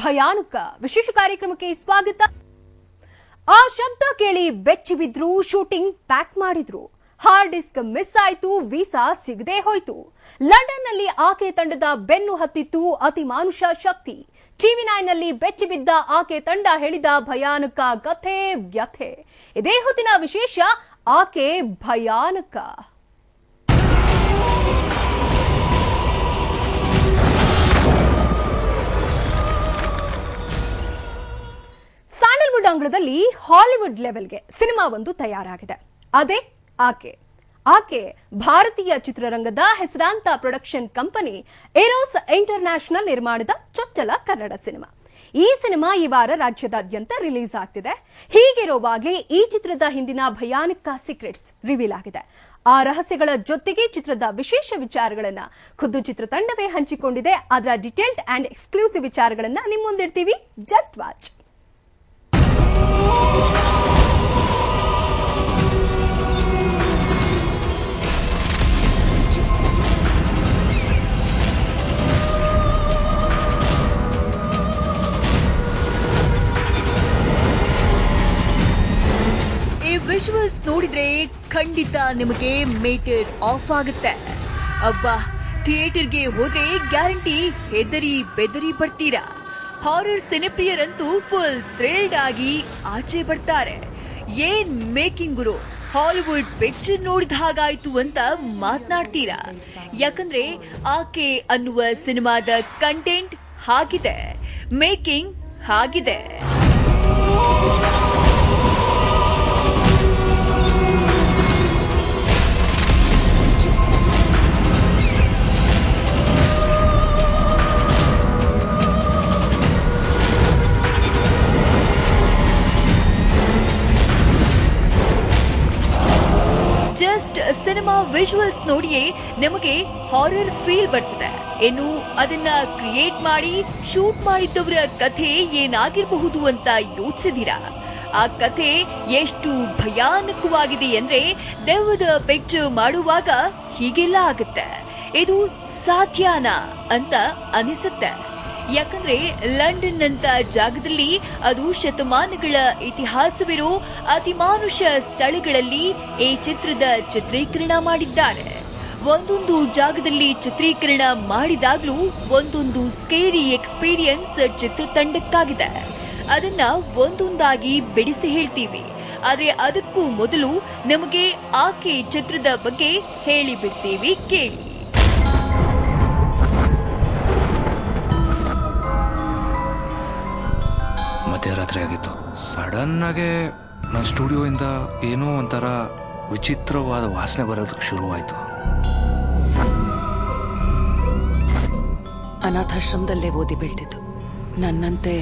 ಭಯಾನಕ ವಿಶೇಷ ಕಾರ್ಯಕ್ರಮಕ್ಕೆ ಸ್ವಾಗತ. ಆ ಶಬ್ದ ಕೇಳಿ ಬೆಚ್ಚಿ ಬಿದ್ರು, ಶೂಟಿಂಗ್ ಪ್ಯಾಕ್ ಮಾಡಿದ್ರು. ಹಾರ್ಡ್ ಡಿಸ್ಕ್ ಮಿಸ್ ಆಯ್ತು, ವೀಸಾ ಸಿಗದೆ ಹೋಯ್ತು. ಲಂಡನ್ನಲ್ಲಿ ಆಕೆ ತಂಡದ ಬೆನ್ನು ಹತ್ತಿತ್ತು ಅತಿಮಾನುಷ ಶಕ್ತಿ. TV9 ನಲ್ಲಿ ಬೆಚ್ಚಿ ಬಿದ್ದ ಆಕೆ ತಂಡ ಹೇಳಿದ ಭಯಾನಕ ಕಥೆ ವ್ಯಥೆ. ಇದೇ ಹೊತ್ತಿನ ವಿಶೇಷ, ಆಕೆ ಭಯಾನಕ. ಸ್ಯಾಂಡಲ್ವುಡ್ ಅಂಗಳದಲ್ಲಿ ಹಾಲಿವುಡ್ ಲೆವೆಲ್ಗೆ ಸಿನಿಮಾ ಒಂದು ತಯಾರಾಗಿದೆ. ಅದೇ ಆಕೆ ಭಾರತೀಯ ಚಿತ್ರರಂಗದ ಹೆಸರಾಂತ ಪ್ರೊಡಕ್ಷನ್ ಕಂಪನಿ ಏರೋಸ್ ಇಂಟರ್ನ್ಯಾಷನಲ್ ನಿರ್ಮಾಣದ ಚೊಚ್ಚಲ ಕನ್ನಡ ಸಿನಿಮಾ. ಈ ಸಿನಿಮಾ ಈ ವಾರ ರಾಜ್ಯದಾದ್ಯಂತ ರಿಲೀಸ್ ಆಗ್ತಿದೆ. ಹೀಗಿರುವಾಗಲೇ ಈ ಚಿತ್ರದ ಹಿಂದಿನ ಭಯಾನಕ ಸೀಕ್ರೆಟ್ಸ್ ರಿವೀಲ್ ಆಗಿದೆ. ಆ ರಹಸ್ಯಗಳ ಜೊತೆಗೆ ಚಿತ್ರದ ವಿಶೇಷ ವಿಚಾರಗಳನ್ನ ಖುದ್ದು ಚಿತ್ರತಂಡವೇ ಹಂಚಿಕೊಂಡಿದೆ. ಅದರ ಡಿಟೇಲ್ಡ್ ಅಂಡ್ ಎಕ್ಸ್ಕ್ಲೂಸಿವ್ ವಿಚಾರಗಳನ್ನ ನಿಮ್ಮ ಮುಂದಿಡ್ತೀವಿ. Just watch. ವಿಜುವಲ್ಸ್ ನೋಡಿದ್ರೆ ಖಂಡಿತ ನಿಮಗೆ ಮೀಟರ್ ಆಫ್ ಆಗುತ್ತೆ. ಅಬ್ಬಾ, ಥಿಯೇಟರ್ಗೆ ಹೋದ್ರೆ ಗ್ಯಾರಂಟಿ ಹೆದರಿ ಬೆದರಿ ಬರ್ತೀರಾ. ಹಾರರ್ ಸಿನಿಪ್ರಿಯರಂತೂ ಫುಲ್ ಥ್ರಿಲ್ಡ್ ಆಗಿ ಆಚೆ ಬರ್ತಾರೆ. ಏನ್ ಮೇಕಿಂಗ್ ಗುರು, ಹಾಲಿವುಡ್ ಪಿಕ್ಚರ್ ನೋಡಿದ ಹಾಗಾಯ್ತು ಅಂತ ಮಾತನಾಡ್ತೀರಾ. ಯಾಕಂದ್ರೆ ಆಕೆ ಅನ್ನುವ ಸಿನಿಮಾದ ಕಂಟೆಂಟ್ ಹಾಗಿದೆ, ಮೇಕಿಂಗ್ ಹಾಗಿದೆ. ಜಸ್ಟ್ ಸಿನಿಮಾ ವಿಜುವಲ್ಸ್ ನೋಡಿಯೇ ನಿಮಗೆ ಹಾರರ್ ಫೀಲ್ ಬರ್ತಿದೆ. ಇನ್ನು ಅದನ್ನ ಕ್ರಿಯೇಟ್ ಮಾಡಿ ಶೂಟ್ ಮಾಡಿದ್ದವರ ಕಥೆ ಏನಾಗಿರಬಹುದು ಅಂತ ಯೋಚಿಸಿದೀರಾ? ಆ ಕಥೆ ಎಷ್ಟು ಭಯಾನಕವಾಗಿದೆ ಅಂದ್ರೆ ದೆವ್ವದ ಪಿಕ್ಚರ್ ಮಾಡುವಾಗ ಹೀಗೆಲ್ಲ ಆಗುತ್ತೆ. ಇದು ಸಾಧ್ಯನಾ ಅಂತ ಅನಿಸುತ್ತೆ. ಯಾಕಂದ್ರೆ ಲಂಡನ್ ಅಂತ ಜಾಗದಲ್ಲಿ, ಅದು ಶತಮಾನಗಳ ಇತಿಹಾಸವಿರೋ ಅತಿಮಾನುಷ ಸ್ಥಳಗಳಲ್ಲಿ ಈ ಚಿತ್ರದ ಚಿತ್ರೀಕರಣ ಮಾಡಿದ್ದಾರೆ. ಒಂದೊಂದು ಜಾಗದಲ್ಲಿ ಚಿತ್ರೀಕರಣ ಮಾಡಿದಾಗ್ಲೂ ಒಂದೊಂದು ಸ್ಕೇರಿ ಎಕ್ಸ್ಪೀರಿಯನ್ಸ್ ಚಿತ್ರತಂಡಕ್ಕಾಗಿದೆ. ಅದನ್ನ ಒಂದೊಂದಾಗಿ ಬಿಡಿಸಿ ಹೇಳ್ತೀವಿ. ಆದ್ರೆ ಅದಕ್ಕೂ ಮೊದಲು ನಮಗೆ ಆಕೆ ಚಿತ್ರದ ಬಗ್ಗೆ ಹೇಳಿಬಿಡ್ತೀವಿ, ಕೇಳಿ. ಮಧ್ಯರಾತ್ರಿ ಆಗಿತ್ತು. ಸಡನ್ ಆಗಿ ನನ್ನ ಸ್ಟುಡಿಯೋಯಿಂದ ಏನೋ ಒಂಥರ ವಿಚಿತ್ರವಾದ ವಾಸನೆ ಬರೋದಕ್ಕೆ ಶುರುವಾಯಿತು. ಅನಾಥಾಶ್ರಮದಲ್ಲೇ ಓದಿ ಬೆಳೆದಿದ್ದು, ನನ್ನಂತೆ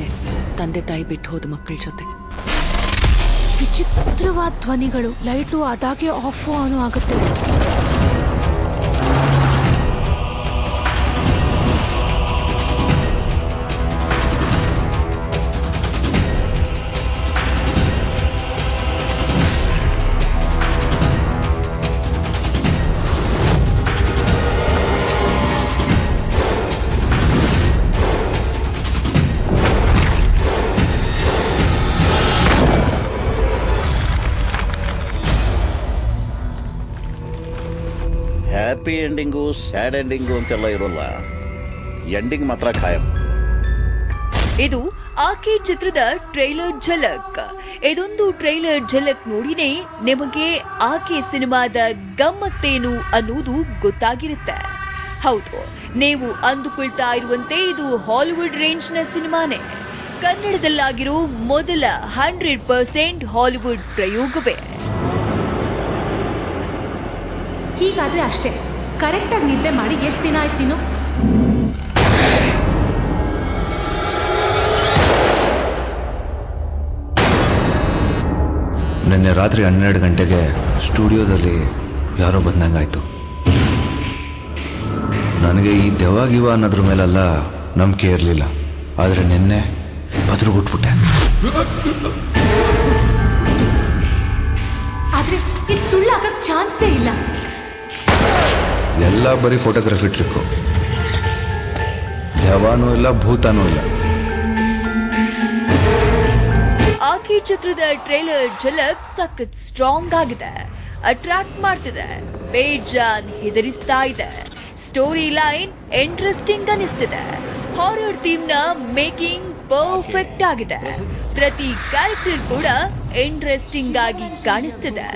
ತಂದೆ ತಾಯಿ ಬಿಟ್ಟು ಹೋದ ಮಕ್ಕಳ ಜೊತೆ. ವಿಚಿತ್ರವಾದ ಧ್ವನಿಗಳು, ಲೈಟು ಅದಾಗೆ ಆಫ್ ಆನ್ ಆಗುತ್ತೆ. ಹ್ಯಾಪಿ ಎಂಡಿಂಗು, ಸ್ಯಾಡ್ ಎಂಡಿಂಗು ಅಂತೆಲ್ಲ ಇರೋಲ್ಲ. ಎಂಡಿಂಗ್ ಮಾತ್ರ ಖಾಯಂ. ಇದು ಆಕೆ ಚಿತ್ರದ ಟ್ರೈಲರ್ ಝಲಕ್. ಇದೊಂದು ಟ್ರೈಲರ್ ಝಲಕ್ ನೋಡಿನೇ ನಿಮಗೆ ಆಕೆ ಸಿನಿಮಾದ ಗಮ್ಮತ್ತೇನು ಅನ್ನೋದು ಗೊತ್ತಾಗಿರುತ್ತೆ. ಹೌದು, ನೀವು ಅಂದುಕೊಳ್ತಾ ಇರುವಂತೆ ಇದು ಹಾಲಿವುಡ್ ರೇಂಜ್ನ ಸಿನಿಮಾನೇ. ಕನ್ನಡದಲ್ಲಾಗಿರೋ ಮೊದಲ 100% ಹಾಲಿವುಡ್ ಪ್ರಯೋಗವೇ. ಹೀಗಾದ್ರೆ ಅಷ್ಟೇ, ಕರೆಕ್ಟಾಗಿ ನಿದ್ದೆ ಮಾಡಿ ಎಷ್ಟು ದಿನ ಆಯ್ತು ನೀನು? ನಿನ್ನೆ ರಾತ್ರಿ 12 ಗಂಟೆಗೆ ಸ್ಟುಡಿಯೋದಲ್ಲಿ ಯಾರೋ ಬಂದಂಗಾಯ್ತು. ನನಗೆ ಈ ದೆವ್ವ ಅನ್ನೋದ್ರ ಮೇಲೆಲ್ಲ ನಂಬಿಕೆ ಇರಲಿಲ್ಲ. ಆದರೆ ನಿನ್ನೆ ಬದ್ರುಗುಟ್ಬಿಟ್ಟೆ. ಆದ್ರೆ ಇದು ಸುಳ್ಳಾಗಕ್ಕೆ ಚಾನ್ಸೇ ಇಲ್ಲ. ಎಲ್ಲ ಬರೀ ಫೋಟೋಗ್ರಫಿ ಟ್ರಿಕ್ಕು. ದೆವ್ವನೂ ಇಲ್ಲ, ಭೂತನೂ ಇಲ್ಲ. ಆಕೆ ಚಿತ್ರದ ಟ್ರೇಲರ್ ಝಲಕ್ ಸಖತ್ ಸ್ಟ್ರಾಂಗ್ ಆಗಿದೆ, ಅಟ್ರಾಕ್ಟ್ ಮಾಡ್ತಿದೆ, ಬೇಜಾನ್ ಹೆದರಿಸ್ತಾ ಇದೆ. ಸ್ಟೋರಿ ಲೈನ್ ಇಂಟ್ರೆಸ್ಟಿಂಗ್ ಅನಿಸ್ತಿದೆ. ಹಾರರ್ ಥೀಮ್ ನ ಮೇಕಿಂಗ್ ಪರ್ಫೆಕ್ಟ್ ಆಗಿದೆ. ಪ್ರತಿ ಕ್ಯಾರೆಕ್ಟರ್ ಕೂಡ ಇಂಟ್ರೆಸ್ಟಿಂಗ್ ಆಗಿ ಕಾಣಿಸ್ತಿದೆ.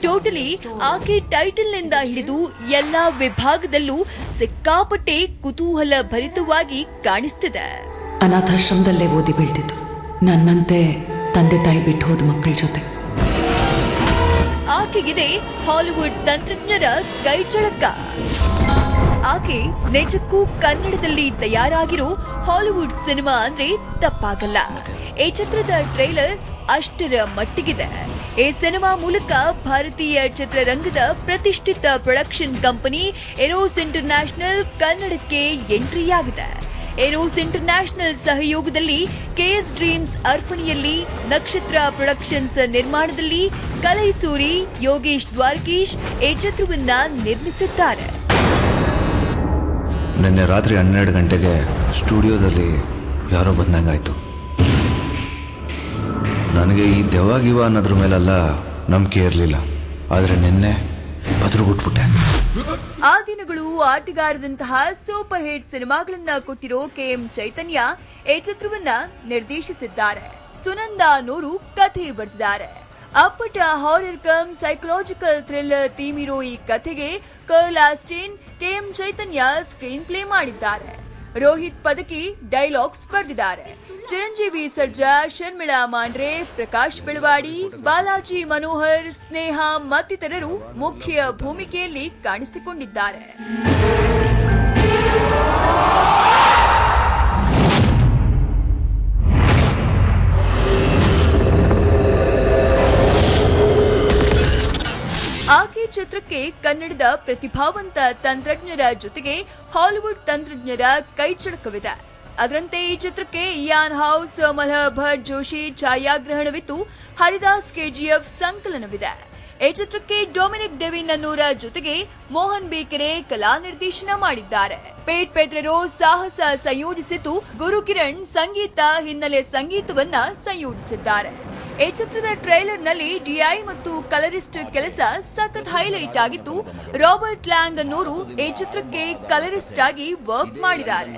ಟೋಟಲಿ ಆಕೆ ಟೈಟಲ್ ನಿಂದ ಹಿಡಿದು ಎಲ್ಲಾ ವಿಭಾಗದಲ್ಲೂ ಸಿಕ್ಕಾಪಟ್ಟೆ ಕುತೂಹಲ ಭರಿತವಾಗಿ ಕಾಣಿಸ್ತಿದೆ. ಅನಾಥಾಶ್ರಮದಲ್ಲೇ ಓದಿ ಬೆಳೆದಿದ್ದು, ನನ್ನಂತೆ ತಂದೆ ತಾಯಿ ಬಿಟ್ಟು ಹೋದ ಮಕ್ಕಳ ಜೊತೆ. ಆಕೆಗಿದೆ ಹಾಲಿವುಡ್ ತಂತ್ರಜ್ಞರ ಕೈಚಳಕ. ಆಕೆ ನಿಜಕ್ಕೂ ಕನ್ನಡದಲ್ಲಿ ತಯಾರಾಗಿರೋ ಹಾಲಿವುಡ್ ಸಿನಿಮಾ ಅಂದ್ರೆ ತಪ್ಪಾಗಲ್ಲ. ಈ ಚಿತ್ರದ ಟ್ರೈಲರ್ ಅಷ್ಟರ ಮಟ್ಟಿಗಿದೆ. ಈ ಸಿನಿಮಾ ಮೂಲಕ ಭಾರತೀಯ ಚಿತ್ರರಂಗದ ಪ್ರತಿಷ್ಠಿತ ಪ್ರೊಡಕ್ಷನ್ ಕಂಪನಿ ಎರೋಸ್ ಇಂಟರ್ನ್ಯಾಷನಲ್ ಕನ್ನಡಕ್ಕೆ ಎಂಟ್ರಿಯಾಗಿದೆ. ಎರೋಸ್ ಇಂಟರ್ನ್ಯಾಷನಲ್ ಸಹಯೋಗದಲ್ಲಿ ಕೆಎಸ್ ಡ್ರೀಮ್ಸ್ ಅರ್ಪಣೆಯಲ್ಲಿ ನಕ್ಷತ್ರ ಪ್ರೊಡಕ್ಷನ್ಸ್ ನಿರ್ಮಾಣದಲ್ಲಿ ಕಲೈಸೂರಿ ಯೋಗೇಶ್ ದ್ವಾರಕೀಶ್ ಈ ಚಿತ್ರವನ್ನ ನಿರ್ಮಿಸಿದ್ದಾರೆ. ನಿನ್ನೆ ರಾತ್ರಿ 12 ಗಂಟೆಗೆ ಸ್ಟುಡಿಯೋದಲ್ಲಿ ಯಾರೋ ಬಂದಂಗಾಯ್ತು. ನನಗೆ ಈ ದೆವ್ವಾಗಿವ ಅನ್ನೋದ್ರ ಮೇಲೆಲ್ಲ ನಂಬಿಕೆ ಇರಲಿಲ್ಲ. ಆದರೆ ನಿನ್ನೆ ಬದ್ರುಗುಟ್ಬಿಟ್ಟೆ. ಆ ದಿನಗಳು ಆಟಗಾರದಂತಹ ಸೂಪರ್ ಹಿಟ್ ಸಿನಿಮಾಗಳನ್ನ ಕೊಟ್ಟಿರೋ ಕೆಎಂ ಚೈತನ್ಯ ಈ ಚಿತ್ರವನ್ನ ನಿರ್ದೇಶಿಸಿದ್ದಾರೆ. ಸುನಂದ ಅನ್ನೋರು ಕಥೆ ಬರೆದಿದ್ದಾರೆ. ಅಪ್ಪಟ horror come psychological thriller theme ಇರೋ ಈ ಕಥೆಗೆ ಕರ್ಲ್ ಆಸ್ಟಿನ್, ಕೆಎಂ ಚೈತನ್ಯ ಸ್ಕ್ರೀನ್ ಪ್ಲೇ ಮಾಡಿದ್ದಾರೆ. ರೋಹಿತ್ ಪದಕಿ ಡೈಲಾಗ್ಸ್ ಬರೆದಿದ್ದಾರೆ. ಚಿರಂಜೀವಿ ಸರ್ಜಾ, ಶರ್ಮಿಳಾ ಮಾಂಡ್ರೆ, ಪ್ರಕಾಶ್ ಬೆಳವಾಡಿ, ಬಾಲಾಜಿ ಮನೋಹರ್, ಸ್ನೇಹ ಮತ್ತಿತರರು ಮುಖ್ಯ ಭೂಮಿಕೆಯಲ್ಲಿ ಕಾಣಿಸಿಕೊಂಡಿದ್ದಾರೆ. ಆಕೆ ಚಿತ್ರಕ್ಕೆ ಕನ್ನಡದ ಪ್ರತಿಭಾವಂತ ತಂತ್ರಜ್ಞರ ಜೊತೆಗೆ ಹಾಲಿವುಡ್ ತಂತ್ರಜ್ಞರ ಕೈಚಳಕವಿದೆ. ಅದರಂತೆ ಈ ಚಿತ್ರಕ್ಕೆ ಇಯಾನ್ ಹೌಸ್, ಮಲ್ಹ ಭಟ್ ಜೋಶಿ ಛಾಯಾಗ್ರಹಣವಿದ್ದು, ಹರಿದಾಸ್ ಕೆಜಿಎಫ್ ಸಂಕಲನವಿದೆ. ಈ ಚಿತ್ರಕ್ಕೆ ಡೊಮಿನಿಕ್ ಡೆವಿನ್ ಅನ್ನೋರ ಜೊತೆಗೆ ಮೋಹನ್ ಬೇಕೆರೆ ಕಲಾ ನಿರ್ದೇಶನ ಮಾಡಿದ್ದಾರೆ. ಪೇಟ್ ಪೆದ್ರೆರೋ ಸಾಹಸ ಸಂಯೋಜಿಸಿದ್ದು, ಗುರುಕಿರಣ್ ಸಂಗೀತ ಹಿನ್ನೆಲೆ ಸಂಗೀತವನ್ನ ಸಂಯೋಜಿಸಿದ್ದಾರೆ. ಈ ಚಿತ್ರದ ಟ್ರೈಲರ್ ನಲ್ಲಿ ಡಿಐ ಮತ್ತು ಕಲರಿಸ್ಟ್ ಕೆಲಸ ಸಖತ್ ಹೈಲೈಟ್ ಆಗಿದ್ದು, ರಾಬರ್ಟ್ ಲ್ಯಾಂಗ್ ಅನ್ನೋರು ಈ ಚಿತ್ರಕ್ಕೆ ಕಲರಿಸ್ಟ್ ಆಗಿ ವರ್ಕ್ ಮಾಡಿದ್ದಾರೆ.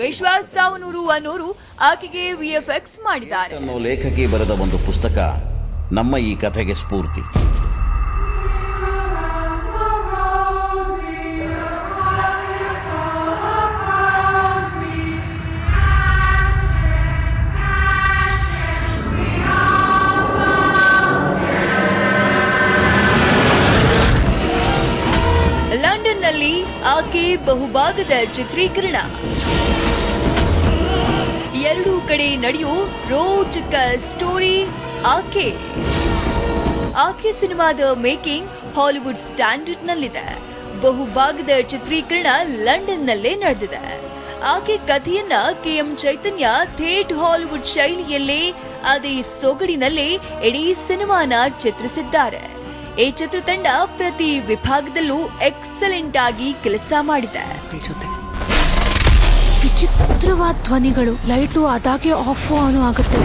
ವಿಶ್ವಾಸ್ ಸಾವನೂರು ಅನ್ನೋರು ಆಕೆಗೆ ವಿಎಫ್ಎಕ್ಸ್ ಮಾಡಿದ್ದಾರೆ. ಲೇಖಕಿ ಬರೆದ ಒಂದು ಪುಸ್ತಕ ನಮ್ಮ ಈ ಕಥೆಗೆ ಸ್ಫೂರ್ತಿ. ಲಂಡನ್ನಲ್ಲಿ ಆಕೆ ಬಹುಭಾಗದ ಚಿತ್ರೀಕರಣ. ಎರಡೂ ಕಡೆ ನಡೆಯೋ ರೋಚಕ ಸ್ಟೋರಿ. ಆಕೆ ಸಿನಿಮಾದ ಮೇಕಿಂಗ್ ಹಾಲಿವುಡ್ ಸ್ಟ್ಯಾಂಡರ್ಡ್ ನಲ್ಲಿದೆ. ಬಹುಭಾಗದ ಚಿತ್ರೀಕರಣ ಲಂಡನ್ನಲ್ಲೇ ನಡೆದಿದೆ. ಆಕೆ ಕಥೆಯನ್ನ ಕೆಎಂ ಚೈತನ್ಯ ಥೇಟ್ ಹಾಲಿವುಡ್ ಶೈಲಿಯಲ್ಲೇ ಅದೇ ಸೊಗಡಿನಲ್ಲೇ ಇಡೀ ಸಿನಿಮಾನ ಚಿತ್ರಿಸಿದ್ದಾರೆ. ಈ ಚಿತ್ರತಂಡ ಪ್ರತಿ ವಿಭಾಗದಲ್ಲೂ ಎಕ್ಸಲೆಂಟ್ ಆಗಿ ಕೆಲಸ ಮಾಡಿದೆ. ವಿಚಿತ್ರವಾದ ಧ್ವನಿಗಳು, ಲೈಟು ಅದಾಗೆ ಆಫ್ ಆನ್ ಆಗುತ್ತೆ.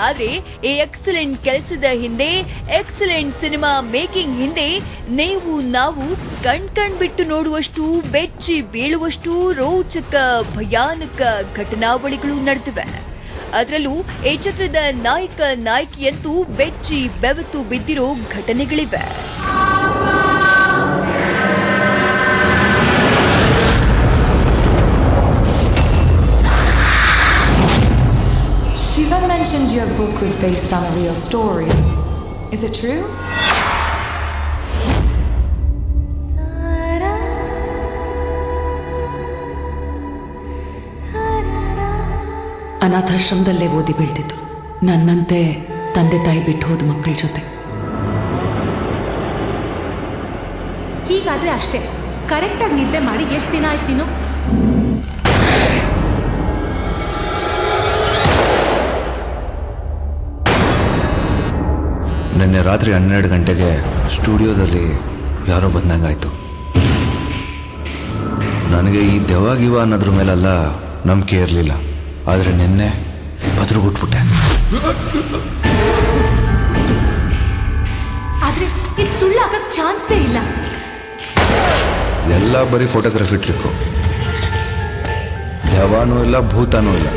ಆದ್ರೆ ಈ ಎಕ್ಸಲೆಂಟ್ ಕೆಲಸದ ಹಿಂದೆ, ಎಕ್ಸಲೆಂಟ್ ಸಿನಿಮಾ ಮೇಕಿಂಗ್ ಹಿಂದೆ ನೀವು ನಾವು ಕಣ್ ಬಿಟ್ಟು ನೋಡುವಷ್ಟು, ಬೆಚ್ಚಿ ಬೀಳುವಷ್ಟು ರೋಚಕ ಭಯಾನಕ ಘಟನಾವಳಿಗಳು ನಡೆದಿವೆ. ಅದರಲ್ಲೂ ಈ ಚಿತ್ರದ ನಾಯಕ ನಾಯಕಿಯಂತೂ ಬೆಚ್ಚಿ ಬೆವೆತು ಬಿದ್ದಿರೋ ಘಟನೆಗಳಿವೆ. Shiva mentioned your book was based on a real story. Is it true? ಅನಾಥಾಶ್ರಮದಲ್ಲೇ ಓದಿ ಬೆಳೆದಿದ್ದು, ನನ್ನಂತೆ ತಂದೆ ತಾಯಿ ಬಿಟ್ಟು ಹೋದ ಮಕ್ಕಳ ಜೊತೆ. ಹೀಗಾದ್ರೆ ಅಷ್ಟೇ. ಕರೆಕ್ಟಾಗಿ ನಿದ್ದೆ ಮಾಡಿ ಎಷ್ಟು ದಿನ ಆಯ್ತು ನೀನು? ನಿನ್ನೆ ರಾತ್ರಿ 12 ಗಂಟೆಗೆ ಸ್ಟುಡಿಯೋದಲ್ಲಿ ಯಾರೋ ಬಂದಂಗಾಯ್ತು. ನನಗೆ ಈ ದೆವ್ವ ಅನ್ನೋದ್ರ ಮೇಲೆಲ್ಲ ನಂಬಿಕೆ ಇರಲಿಲ್ಲ. ಆದರೆ ನಿನ್ನೆ ಬದ್ರುಗುಟ್ಬಿಟ್ಟೆ. ಆದ್ರೆ ಇದು ಸುಳ್ಳಾಗಕ್ ಚಾನ್ಸೇ ಇಲ್ಲ. ಎಲ್ಲ ಬರೀ ಫೋಟೋಗ್ರಫಿ ಟ್ರಿಕ್ಕು. ದೆವ್ವನೂ ಇಲ್ಲ, ಭೂತನೂ ಇಲ್ಲ.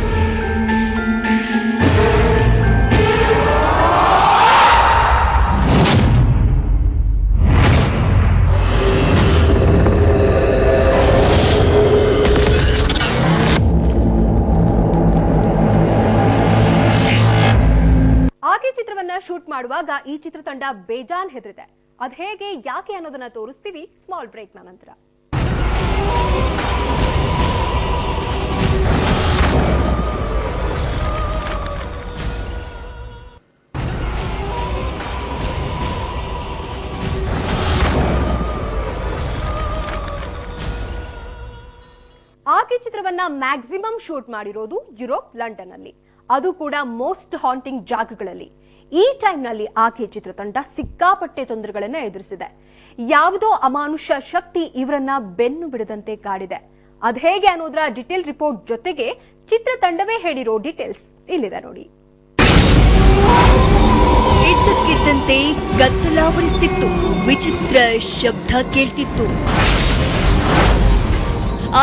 ಚಿತ್ರವನ್ನ ಶೂಟ್ ಮಾಡುವಾಗ ಈ ಚಿತ್ರತಂಡ ಬೇಜಾನ್ ಹೆದರಿದೆ. ಅದ್ ಹೇಗೆ, ಯಾಕೆ ಅನ್ನೋದನ್ನ ತೋರಿಸ್ತೀವಿ ಸ್ಮಾಲ್ ಬ್ರೇಕ್ ನ ನಂತರ. ಆಕೆ ಚಿತ್ರವನ್ನ ಮ್ಯಾಕ್ಸಿಮಮ್ ಶೂಟ್ ಮಾಡಿರೋದು ಯುರೋಪ್, ಲಂಡನ್ ಅಲ್ಲಿ, ಅದು ಕೂಡ ಮೋಸ್ಟ್ ಹಾಂಟಿಂಗ್ ಜಾಗಗಳಲ್ಲಿ. ಈ ಟೈಮ್ನಲ್ಲಿ ಆಕೆ ಚಿತ್ರತಂಡ ಸಿಕ್ಕಾಪಟ್ಟೆ ತೊಂದರೆಗಳನ್ನ ಎದುರಿಸಿದೆ. ಯಾವುದೋ ಅಮಾನುಷ ಶಕ್ತಿ ಇವರನ್ನ ಬೆನ್ನು ಬಿಡದಂತೆ ಕಾಡಿದೆ. ಅದ್ ಹೇಗೆ ಅನ್ನೋದರ ಡಿಟೇಲ್ ರಿಪೋರ್ಟ್ ಜೊತೆಗೆ ಚಿತ್ರತಂಡವೇ ಹೇಳಿರೋ ಡೀಟೇಲ್ಸ್ ಇಲ್ಲಿದೆ ನೋಡಿ. ಇದ್ದಕ್ಕಿದ್ದಂತೆ ಗದ್ದಲಾವರಿಸುತ್ತಿತ್ತು. ವಿಚಿತ್ರ ಶಬ್ದ ಕೇಳ್ತಿತ್ತು.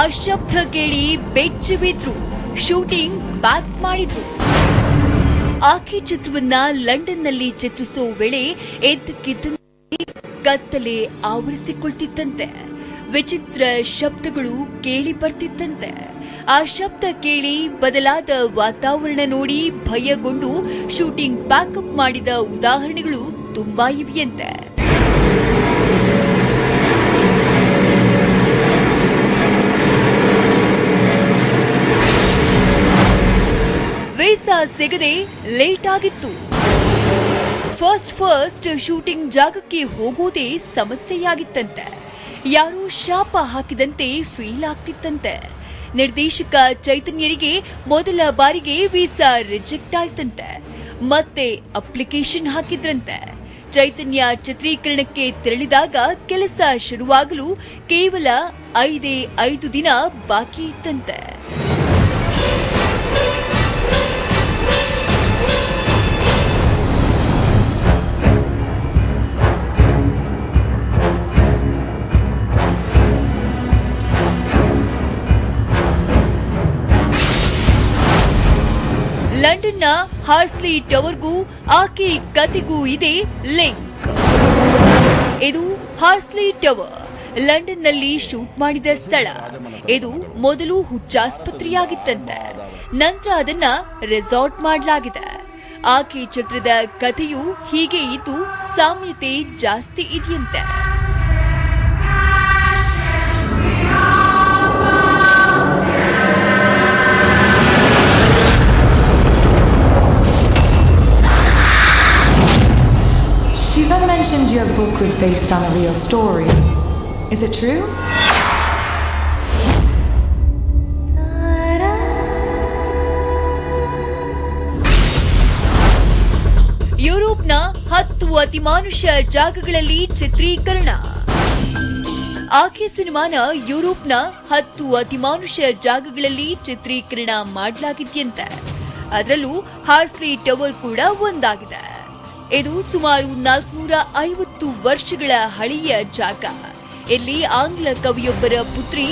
ಆ ಶಬ್ದ ಕೇಳಿ ಬೆಚ್ಚಿ ಬಿದ್ರು. ಶೂಟಿಂಗ್ ಬ್ಯಾಕ್ ಮಾಡಿದ್ರು. ಆಕೆ ಚಿತ್ರವನ್ನ ಲಂಡನ್ನಲ್ಲಿ ಚಿತ್ರಿಸೋ ವೇಳೆ ಎದ್ದಕ್ಕಿದ್ದಂತೆ ಕತ್ತಲೆ ಆವರಿಸಿಕೊಳ್ತಿತ್ತಂತೆ. ವಿಚಿತ್ರ ಶಬ್ದಗಳು ಕೇಳಿ ಬರ್ತಿತ್ತಂತೆ. ಆ ಶಬ್ದ ಕೇಳಿ ಬದಲಾದ ವಾತಾವರಣ ನೋಡಿ ಭಯಗೊಂಡು ಶೂಟಿಂಗ್ ಪ್ಯಾಕಪ್ ಮಾಡಿದ ಉದಾಹರಣೆಗಳು ತುಂಬಾ ಇವೆಯಂತೆ. ವೀಸಾ ಸಿಗದೆ ಲೇಟ್ ಆಗಿತ್ತು. ಫಸ್ಟ್ ಶೂಟಿಂಗ್ ಜಾಗಕ್ಕೆ ಹೋಗೋದೇ ಸಮಸ್ಯೆಯಾಗಿತ್ತಂತೆ. ಯಾರೋ ಶಾಪ ಹಾಕಿದಂತೆ ಫೀಲ್ ಆಗ್ತಿತ್ತಂತೆ. ನಿರ್ದೇಶಕ ಚೈತನ್ಯರಿಗೆ ಮೊದಲ ಬಾರಿಗೆ ವೀಸಾ ರಿಜೆಕ್ಟ್ ಆಯ್ತಂತೆ. ಮತ್ತೆ ಅಪ್ಲಿಕೇಶನ್ ಹಾಕಿದ್ರಂತೆ. ಚೈತನ್ಯ ಚಿತ್ರೀಕರಣಕ್ಕೆ ತೆರಳಿದಾಗ ಕೆಲಸ ಶುರುವಾಗಲು ಕೇವಲ 5 ದಿನ ಬಾಕಿ ಇತ್ತಂತೆ. ಲಂಡನ್ನ ಹಾರ್ಸ್ಲಿ ಟವರ್ಗೂ ಆಕೆ ಕತೆಗೂ ಇದೆ ಲಿಂಕ್. ಇದು ಹಾರ್ಸ್ಲಿ ಟವರ್ ಲಂಡನ್ನಲ್ಲಿ ಶೂಟ್ ಮಾಡಿದ ಸ್ಥಳ. ಇದು ಮೊದಲು ಹುಚ್ಚಾಸ್ಪತ್ರೆಯಾಗಿತ್ತಂತೆ. ನಂತರ ಅದನ್ನ ರೆಸಾರ್ಟ್ ಮಾಡಲಾಗಿದೆ. ಆಕೆ ಚಿತ್ರದ ಕಥೆಯು ಹೀಗೆ ಇದ್ದು ಸಾಮ್ಯತೆ ಜಾಸ್ತಿ ಇದೆಯಂತೆ. Shiva mentioned your book was based on a real story. Is it true? ಯುರೋಪ್ನ 10 ಅತಿಮಾನುಷ ಜಾಗಗಳಲ್ಲಿ ಚಿತ್ರೀಕರಣ. ಆಕೆ ಸಿನಿಮಾನ ಯುರೋಪ್ನ 10 ಅತಿಮಾನುಷ ಜಾಗಗಳಲ್ಲಿ ಚಿತ್ರೀಕರಣ ಮಾಡಲಾಗಿದೆಯಂತೆ. ಅದರಲ್ಲೂ ಹಾರ್ಸ್ಲಿ ಟವರ್ ಕೂಡ ಒಂದಾಗಿದೆ. ಇದು ಸುಮಾರು 450 ವರ್ಷಗಳ ಹಳೆಯ ಜಾಗ. ಇಲ್ಲಿ ಆಂಗ್ಲ ಕವಿಯೊಬ್ಬರ ಪುತ್ರಿ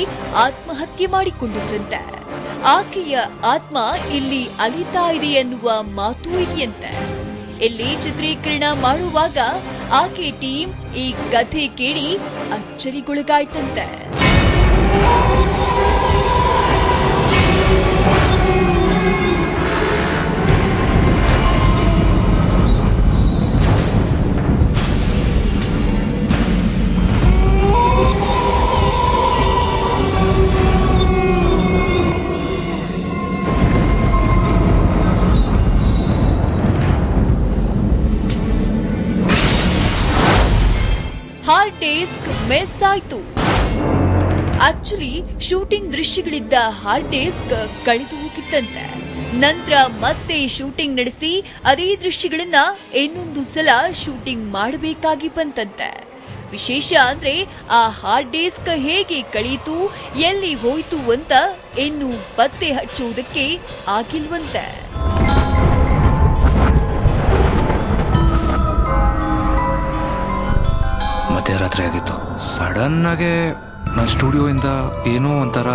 ಆತ್ಮಹತ್ಯೆ ಮಾಡಿಕೊಂಡಿದ್ರಂತೆ. ಆಕೆಯ ಆತ್ಮ ಇಲ್ಲಿ ಅಲಿತಾ ಇದೆ ಎನ್ನುವ ಮಾತು ಇದೆಯಂತೆ. ಇಲ್ಲಿ ಚಿತ್ರೀಕರಣ ಮಾಡುವಾಗ ಆಕೆ ಟೀಮ್ ಈ ಕಥೆ ಕೇಳಿ ಅಚ್ಚರಿಗೊಳಗಾಯ್ತಂತೆ. ಹಾರ್ಡ್ ಡಿಸ್ಕ್ ಮಿಸ್ ಆಯ್ತು. ಆಕ್ಚುಲಿ ಶೂಟಿಂಗ್ ದೃಶ್ಯಗಳಿದ್ದ ಹಾರ್ಡ್ ಡಿಸ್ಕ್ ಕಳೆದು ಹೋಗಿತ್ತಂತೆ. ನಂತರ ಮತ್ತೆ ಶೂಟಿಂಗ್ ನಡೆಸಿ ಅದೇ ದೃಶ್ಯಗಳನ್ನ ಇನ್ನೊಂದು ಸಲ ಶೂಟಿಂಗ್ ಮಾಡಬೇಕಾಗಿ ಬಂತಂತೆ. ವಿಶೇಷ ಅಂದ್ರೆ ಆ ಹಾರ್ಡ್ ಡಿಸ್ಕ್ ಹೇಗೆ ಕಳೀತು, ಎಲ್ಲಿ ಹೋಯ್ತು ಅಂತ ಇನ್ನು ಪತ್ತೆ ಹಚ್ಚುವುದಕ್ಕೆ ಆಗಿಲ್ವಂತೆ. ಮಧ್ಯರಾತ್ರಿ ಆಗಿತ್ತು. ಸಡನ್ ಆಗಿ ನನ್ನ ಸ್ಟುಡಿಯೋಯಿಂದ ಏನೋ ಒಂಥರ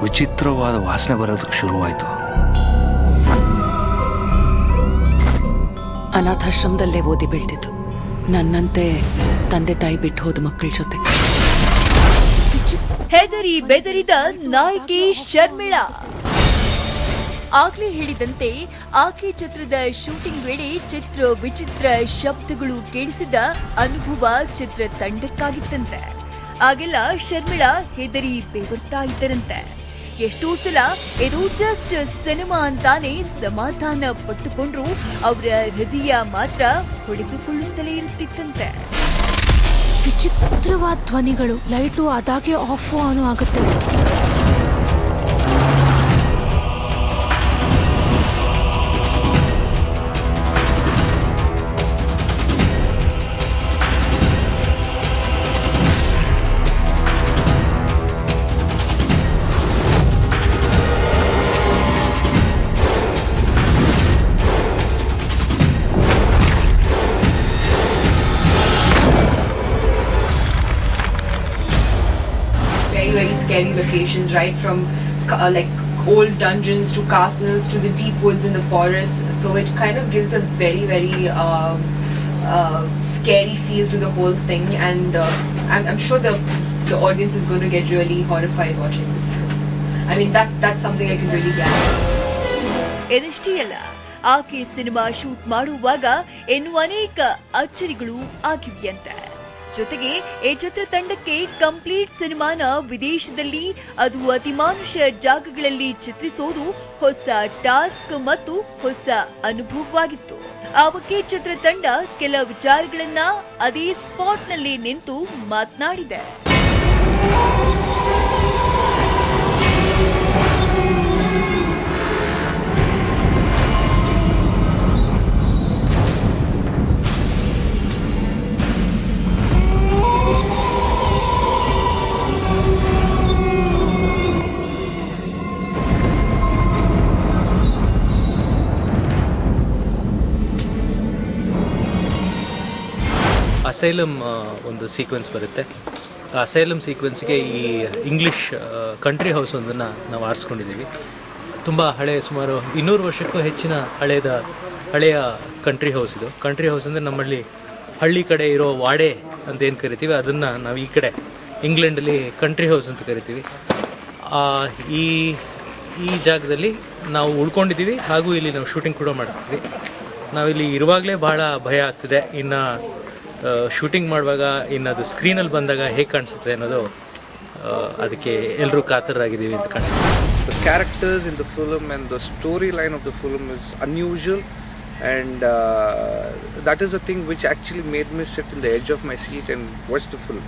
ವಿಚಿತ್ರವಾದ ವಾಸನೆ ಬರೋದಕ್ಕೆ ಶುರುವಾಯಿತು. ಅನಾಥಾಶ್ರಮದಲ್ಲೇ ಓದಿ ಬೆಳೆದಿದ್ದು. ನನ್ನಂತೆ ತಂದೆ ತಾಯಿ ಬಿಟ್ಟು ಹೋದ ಮಕ್ಕಳ ಜೊತೆ. ಹೆದರಿ ಬೆದರಿದ ನಾಯಕಿ ಶರ್ಮಿಳಾ. ಆಗ್ಲೇ ಹೇಳಿದಂತೆ ಆಕೆ ಚಿತ್ರದ ಶೂಟಿಂಗ್ ವೇಳೆ ಚಿತ್ರ ವಿಚಿತ್ರ ಶಬ್ದಗಳು ಕೇಳಿಸಿದ ಅನುಭವ ಚಿತ್ರ ತಂಡಕ್ಕಾಗಿತ್ತಂತೆ. ಆಗೆಲ್ಲ ಶರ್ಮಿಳಾ ಹೆದರಿ ಬೆವರ್ತಾ ಇದ್ದರಂತೆ. ಎಷ್ಟೋ ಸಲ ಇದು ಜಸ್ಟ್ ಸಿನಿಮಾ ಅಂತಾನೆ ಸಮಾಧಾನ ಪಟ್ಟುಕೊಂಡ್ರು ಅವರ ಹೃದಯ ಮಾತ್ರ ಹೊಡೆದುಕೊಳ್ಳುತ್ತಲೇ ಇರುತ್ತಿತ್ತಂತೆ. ವಿಚಿತ್ರವಾದ ಧ್ವನಿಗಳು, ಲೈಟು ಅದಾಗೆ ಆಫ್ ಆನ್ ಆಗುತ್ತೆ. Very scary locations, right from like old dungeons to castles to the deep woods in the forest. So it kind of gives a very scary feel to the whole thing, and I'm sure the audience is going to get really horrified watching this film. I mean that's something I can really get. ಇದಷ್ಟೇ ಅಲ್ಲ, ಆಕೆ cinema shoot ಮಾಡುವಾಗ ಇನ್ನು ಅನೇಕ ಅಚ್ಚರಿಗಳು ಆಗಿವೆಯಂತೆ. ಜೊತೆಗೆ ಈ ಚಿತ್ರತಂಡಕ್ಕೆ complete ಸಿನಿಮಾನ ವಿದೇಶದಲ್ಲಿ, ಅದು ಅತಿಮಾನುಷ ಜಾಗಗಳಲ್ಲಿ ಚಿತ್ರಿಸೋದು ಹೊಸ ಟಾಸ್ಕ್ ಮತ್ತು ಹೊಸ ಅನುಭವವಾಗಿತ್ತು. ಆ ಬಗ್ಗೆ ಚಿತ್ರತಂಡ ಕೆಲ ವಿಚಾರಗಳನ್ನ ಅದೇ ಸ್ಪಾಟ್ನಲ್ಲಿ ನಿಂತು ಮಾತನಾಡಿದೆ. ಅಸೈಲಮ್ ಒಂದು ಸೀಕ್ವೆನ್ಸ್ ಬರುತ್ತೆ. ಆ ಅಸೈಲಮ್ ಸೀಕ್ವೆನ್ಸ್ಗೆ ಈ ಇಂಗ್ಲೀಷ್ ಕಂಟ್ರಿ ಹೌಸ್ ಒಂದನ್ನು ನಾವು ಆರಿಸ್ಕೊಂಡಿದ್ದೀವಿ. ತುಂಬ ಹಳೆಯ, ಸುಮಾರು 200 ವರ್ಷಕ್ಕೂ ಹೆಚ್ಚಿನ ಹಳೆಯ ಕಂಟ್ರಿ ಹೌಸ್ ಇದು. ಕಂಟ್ರಿ ಹೌಸ್ ಅಂದರೆ ನಮ್ಮಲ್ಲಿ ಹಳ್ಳಿ ಕಡೆ ಇರೋ ವಾಡೆ ಅಂತ ಏನು ಕರಿತೀವಿ, ಅದನ್ನು ನಾವು ಈ ಕಡೆ ಇಂಗ್ಲೆಂಡಲ್ಲಿ ಕಂಟ್ರಿ ಹೌಸ್ ಅಂತ ಕರಿತೀವಿ. ಈ ಜಾಗದಲ್ಲಿ ನಾವು ಉಳ್ಕೊಂಡಿದ್ದೀವಿ, ಹಾಗೂ ಇಲ್ಲಿ ನಾವು ಶೂಟಿಂಗ್ ಕೂಡ ಮಾಡ್ತಿದ್ವಿ. ನಾವಿಲ್ಲಿ ಇರುವಾಗಲೇ ಭಾಳ ಭಯ ಆಗ್ತಿದೆ. ಇನ್ನು ಶೂಟಿಂಗ್ ಮಾಡುವಾಗ, ಇನ್ನು ಅದು ಸ್ಕ್ರೀನಲ್ಲಿ ಬಂದಾಗ ಹೇಗೆ ಕಾಣಿಸುತ್ತೆ ಅನ್ನೋದು, ಅದಕ್ಕೆ ಎಲ್ಲರೂ ಕಾತರಾಗಿದ್ದೀವಿ ಅಂತ ಕಾಣಿಸುತ್ತೆ. The characters in the film and the storyline of the film is unusual, and that is the thing which actually made me sit in the edge of my seat and watch the film.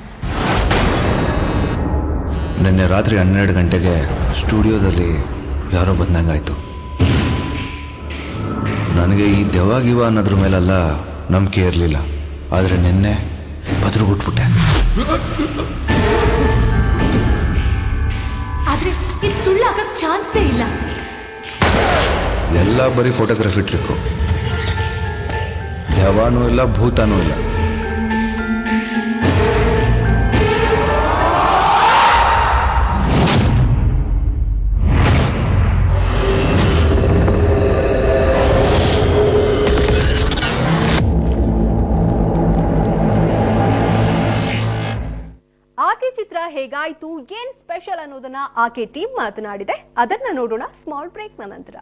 ನಿನ್ನೆ ರಾತ್ರಿ 12 ಗಂಟೆಗೆ ಸ್ಟುಡಿಯೋದಲ್ಲಿ ಯಾರೋ ಬಂದಂಗಾಯಿತು. ನನಗೆ ಈ ದೆವ್ವ ಅನ್ನೋದ್ರ ಮೇಲೆಲ್ಲ ನಂಬಿಕೆ ಇರಲಿಲ್ಲ. ಆದರೆ ನಿನ್ನೆ ಬದರುಗುಟ್ಬಿಟ್ಟೆ. ಆದ್ರೆ ಇದು ಸುಳ್ಳಾಗಕ್ಕೆ ಚಾನ್ಸೇ ಇಲ್ಲ. ಎಲ್ಲ ಬರೀ ಫೋಟೋಗ್ರಫಿ ಟ್ರಿಕ್ಕು. ದೆವ್ವನೂ ಇಲ್ಲ, ಭೂತನೂ ಇಲ್ಲ. ಆಕೆ ಚಿತ್ರ ಹೇಗಾಯ್ತು, ಏನ್ ಸ್ಪೆಷಲ್ ಅನ್ನೋದನ್ನ ಆಕೆ ಟೀಮ್ ಮಾತನಾಡಿದೆ. ಅದನ್ನ ನೋಡೋಣ ಸ್ಮಾಲ್ ಬ್ರೇಕ್ ನಂತರ.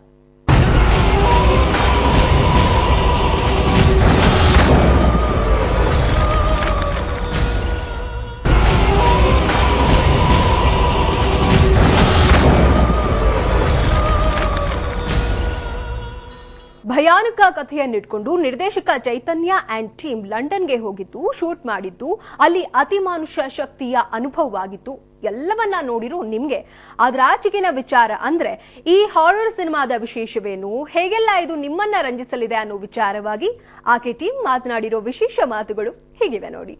ಭಯಾನಕ ಕಥೆಯನ್ನಿಟ್ಕೊಂಡು ನಿರ್ದೇಶಕ ಚೈತನ್ಯ ಅಂಡ್ ಟೀಮ್ ಲಂಡನ್ಗೆ ಹೋಗಿದ್ದು, ಶೂಟ್ ಮಾಡಿದ್ದು, ಅಲ್ಲಿ ಅತಿಮಾನುಷ ಶಕ್ತಿಯ ಅನುಭವವಾಗಿತ್ತು. ಎಲ್ಲವನ್ನ ನೋಡಿರೋ ನಿಮ್ಗೆ ಅದರ ಆಚೆಗಿನ ವಿಚಾರ ಅಂದ್ರೆ ಈ ಹಾರರ್ ಸಿನಿಮಾದ ವಿಶೇಷವೇನು, ಹೇಗೆಲ್ಲ ಇದು ನಿಮ್ಮನ್ನ ರಂಜಿಸಲಿದೆ ಅನ್ನೋ ವಿಚಾರವಾಗಿ ಆಕೆ ಟೀಮ್ ಮಾತನಾಡಿರೋ ವಿಶೇಷ ಮಾತುಗಳು ಹೀಗಿವೆ ನೋಡಿ.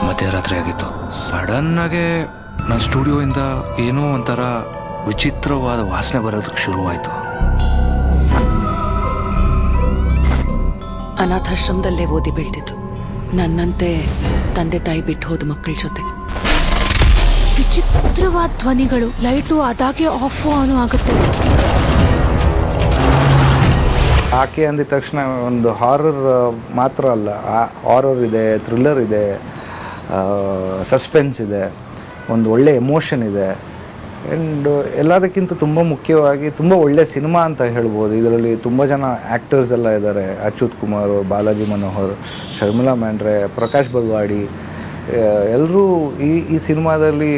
ಮಧ್ಯರಾತ್ರಿ ಆಗಿತ್ತು. ಸಡನ್ ಆಗಿ ನನ್ನ ಸ್ಟುಡಿಯೋಯಿಂದ ಏನೋ ಒಂಥರ ವಿಚಿತ್ರವಾದ ವಾಸನೆ ಬರೋದಕ್ಕೆ ಶುರುವಾಯಿತು. ಅನಾಥಾಶ್ರಮದಲ್ಲೇ ಓದಿ ಬೆಳೆದಿದ್ದು. ನನ್ನಂತೆ ತಂದೆ ತಾಯಿ ಬಿಟ್ಟು ಹೋದ ಮಕ್ಕಳ ಜೊತೆ. ವಿಚಿತ್ರವಾದ ಧ್ವನಿಗಳು, ಲೈಟು ಅದಾಗೆ ಆಫ್ ಆನ್ ಆಗುತ್ತೆ. ಆಕೆ ಅಂದಿದ ತಕ್ಷಣ ಒಂದು ಹಾರರ್ ಮಾತ್ರ ಅಲ್ಲ, ಹಾರರ್ ಇದೆ, ಥ್ರಿಲ್ಲರ್ ಇದೆ, ಸಸ್ಪೆನ್ಸ್ ಇದೆ, ಒಂದು ಒಳ್ಳೆ ಎಮೋಷನ್ ಇದೆ. ಆ್ಯಂಡ್ ಎಲ್ಲದಕ್ಕಿಂತ ತುಂಬ ಮುಖ್ಯವಾಗಿ ತುಂಬ ಒಳ್ಳೆ ಸಿನಿಮಾ ಅಂತ ಹೇಳ್ಬೋದು. ಇದರಲ್ಲಿ ತುಂಬ ಜನ ಆ್ಯಕ್ಟರ್ಸ್ ಎಲ್ಲ ಇದ್ದಾರೆ. ಅಚ್ಯುತ್ ಕುಮಾರ್, ಬಾಲಾಜಿ ಮನೋಹರ್, ಶರ್ಮಿಳಾ ಮ್ಯಾಂಡ್ರೆ, ಪ್ರಕಾಶ್ ಬಲ್ವಾಡಿ, ಎಲ್ಲರೂ ಈ ಸಿನಿಮಾದಲ್ಲಿ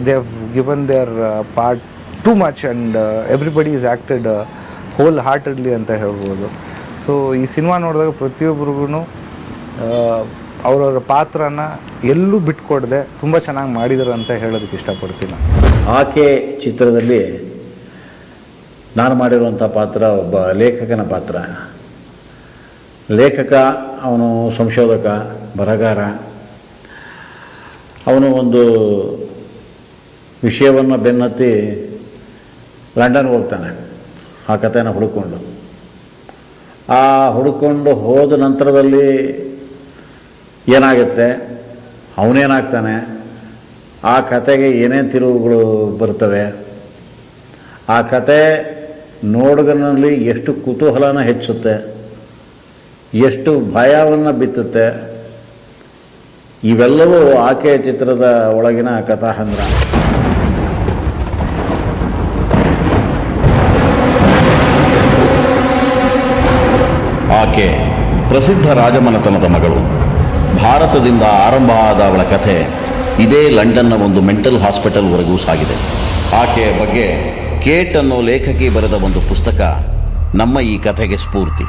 they have given their part too much and everybody is acted wholeheartedly ಅಂತ ಹೇಳ್ಬೋದು. ಸೊ ಈ ಸಿನಿಮಾ ನೋಡಿದಾಗ ಪ್ರತಿಯೊಬ್ಬರಿಗೂ ಅವರವರ ಪಾತ್ರನ ಎಲ್ಲೂ ಬಿಟ್ಕೊಡದೆ ತುಂಬ ಚೆನ್ನಾಗಿ ಮಾಡಿದರು ಅಂತ ಹೇಳೋದಕ್ಕೆ ಇಷ್ಟಪಡ್ತೀನಿ. ಆಕೆ ಚಿತ್ರದಲ್ಲಿ ನಾನು ಮಾಡಿರುವಂಥ ಪಾತ್ರ ಒಬ್ಬ ಲೇಖಕನ ಪಾತ್ರ. ಲೇಖಕ, ಅವನು ಸಂಶೋಧಕ, ಬರಹಗಾರ. ಅವನು ಒಂದು ವಿಷಯವನ್ನು ಬೆನ್ನತ್ತಿ ಲಂಡನ್ಗೆ ಹೋಗ್ತಾನೆ ಆ ಕಥೆನ ಹುಡುಕೊಂಡು. ಆ ಹುಡುಕೊಂಡು ಹೋದ ನಂತರದಲ್ಲಿ ಏನಾಗುತ್ತೆ, ಅವನೇನಾಗ್ತಾನೆ, ಆ ಕತೆಗೆ ಏನೇನು ತಿರುವುಗಳು ಬರ್ತವೆ, ಆ ಕತೆ ನೋಡುಗನಲ್ಲಿ ಎಷ್ಟು ಕುತೂಹಲನ ಹೆಚ್ಚುತ್ತೆ, ಎಷ್ಟು ಭಯವನ್ನು ಬಿತ್ತುತ್ತೆ, ಇವೆಲ್ಲವೂ ಆಕೆ ಚಿತ್ರದ ಒಳಗಿನ ಕಥಾಹಂದ್ರ. ಆಕೆ ಪ್ರಸಿದ್ಧ ರಾಜಮನೆತನದ ಮಗಳು. ಭಾರತದಿಂದ ಆರಂಭ ಆದ ಅವಳ ಕಥೆ ಇದೇ ಲಂಡನ್ನ ಒಂದು ಮೆಂಟಲ್ ಹಾಸ್ಪಿಟಲ್ವರೆಗೂ ಸಾಗಿದೆ. ಆಕೆಯ ಬಗ್ಗೆ ಕೇಟ್ ಅನ್ನೋ ಲೇಖಕಿ ಬರೆದ ಒಂದು ಪುಸ್ತಕ ನಮ್ಮ ಈ ಕಥೆಗೆ ಸ್ಫೂರ್ತಿ.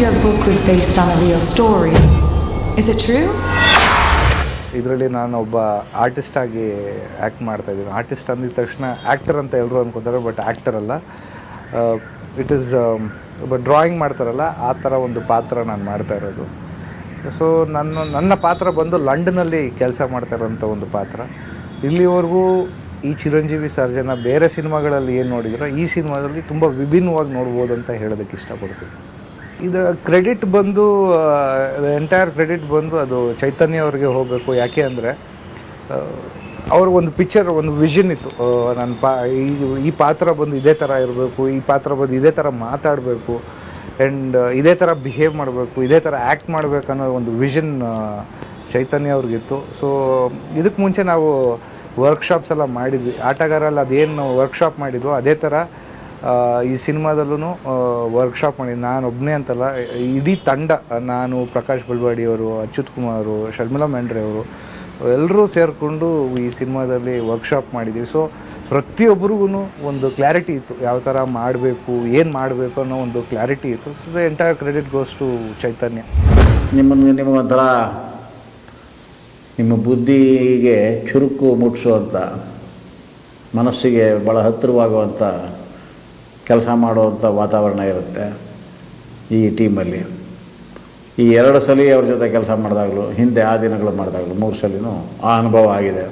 Your book was based on a real story. Is it true? ಇದರಲ್ಲಿ ನಾನು ಒಬ್ಬ ಆರ್ಟಿಸ್ಟಾಗಿ ಆ್ಯಕ್ಟ್ ಮಾಡ್ತಾಯಿದ್ದೀನಿ. ಆರ್ಟಿಸ್ಟ್ ಅಂದಿದ ತಕ್ಷಣ ಆ್ಯಕ್ಟರ್ ಅಂತ ಎಲ್ಲರೂ ಅಂದ್ಕೊತಾರೆ, ಬಟ್ ಆ್ಯಕ್ಟರ್ ಅಲ್ಲ. ಇಟ್ ಈಸ್ ಒಬ್ಬ ಡ್ರಾಯಿಂಗ್ ಮಾಡ್ತಾರಲ್ಲ ಆ ಥರ ಒಂದು ಪಾತ್ರ ನಾನು ಮಾಡ್ತಾ ಇರೋದು. ಸೊ ನನ್ನ ಪಾತ್ರ ಬಂದು ಲಂಡನ್ನಲ್ಲಿ ಕೆಲಸ ಮಾಡ್ತಾ ಇರೋಂಥ ಒಂದು ಪಾತ್ರ. ಇಲ್ಲಿವರೆಗೂ ಈ ಚಿರಂಜೀವಿ ಸರ್ಜನ ಬೇರೆ ಸಿನಿಮಾಗಳಲ್ಲಿ ಏನು ನೋಡಿದ್ರು, ಈ ಸಿನಿಮಾದಲ್ಲಿ ತುಂಬ ವಿಭಿನ್ನವಾಗಿ ನೋಡ್ಬೋದು ಅಂತ ಹೇಳೋದಕ್ಕೆ ಇಷ್ಟಪಡ್ತೀನಿ. ಇದು ಕ್ರೆಡಿಟ್ ಬಂದು ಎಂಟೈರ್ ಕ್ರೆಡಿಟ್ ಬಂದು ಅದು ಚೈತನ್ಯ ಅವ್ರಿಗೆ ಹೋಗಬೇಕು. ಯಾಕೆ ಅಂದರೆ ಅವ್ರ ಒಂದು ಪಿಕ್ಚರ್, ಒಂದು ವಿಷನ್ ಇತ್ತು. ನನ್ನ ಈ ಪಾತ್ರ ಬಂದು ಇದೇ ಥರ ಇರಬೇಕು, ಈ ಪಾತ್ರ ಬಂದು ಇದೇ ಥರ ಮಾತಾಡಬೇಕು, ಆ್ಯಂಡ್ ಇದೇ ಥರ ಬಿಹೇವ್ ಮಾಡಬೇಕು, ಇದೇ ಥರ ಆ್ಯಕ್ಟ್ ಮಾಡಬೇಕು ಅನ್ನೋ ಒಂದು ವಿಷನ್ ಚೈತನ್ಯ ಅವ್ರಿಗಿತ್ತು. ಸೊ ಇದಕ್ಕೆ ಮುಂಚೆ ನಾವು ವರ್ಕ್ಶಾಪ್ಸ್ ಎಲ್ಲ ಮಾಡಿದ್ವಿ. ಆಟಗಾರಲ್ಲಿ ಅದೇನು ವರ್ಕ್ಶಾಪ್ ಮಾಡಿದ್ವೋ ಅದೇ ಥರ ಈ ಸಿನಿಮಾದಲ್ಲೂ ವರ್ಕ್ಶಾಪ್ ಮಾಡಿ. ನಾನು ಒಬ್ಬನೇ ಅಂತಲ್ಲ, ಇಡೀ ತಂಡ, ನಾನು, ಪ್ರಕಾಶ್ ಬಲ್ವಾಡಿಯವರು, ಅಚ್ಯುತ್ ಕುಮಾರು, ಶರ್ಮಿಳಾ ಮ್ಯಾಂಡ್ರೆ ಅವರು ಎಲ್ಲರೂ ಸೇರಿಕೊಂಡು ಈ ಸಿನಿಮಾದಲ್ಲಿ ವರ್ಕ್ಶಾಪ್ ಮಾಡಿದ್ದೀವಿ. ಸೊ ಪ್ರತಿಯೊಬ್ಬರಿಗೂ ಒಂದು ಕ್ಲಾರಿಟಿ ಇತ್ತು, ಯಾವ ಥರ ಮಾಡಬೇಕು, ಏನು ಮಾಡಬೇಕು ಅನ್ನೋ ಒಂದು ಕ್ಲಾರಿಟಿ ಇತ್ತು. So the entire credit goes to Chaitanya. ನಿಮಗೊಂಥರ ನಿಮ್ಮ ಬುದ್ಧಿಗೆ ಚುರುಕು ಮುಟ್ಟಿಸುವಂಥ, ಮನಸ್ಸಿಗೆ ಭಾಳ ಹತ್ತಿರವಾಗುವಂಥ ಕೆಲಸ ಮಾಡುವಂಥ ವಾತಾವರಣ ಇರುತ್ತೆ ಈ ಟೀಮಲ್ಲಿ. ಈ 2 ಸಲ ಅವ್ರ ಜೊತೆ ಕೆಲಸ ಮಾಡಿದಾಗಲೂ, ಹಿಂದೆ ಆ ದಿನಗಳು ಮಾಡಿದಾಗಲೂ 3 ಸಲನೂ ಆ ಅನುಭವ ಆಗಿದೆ.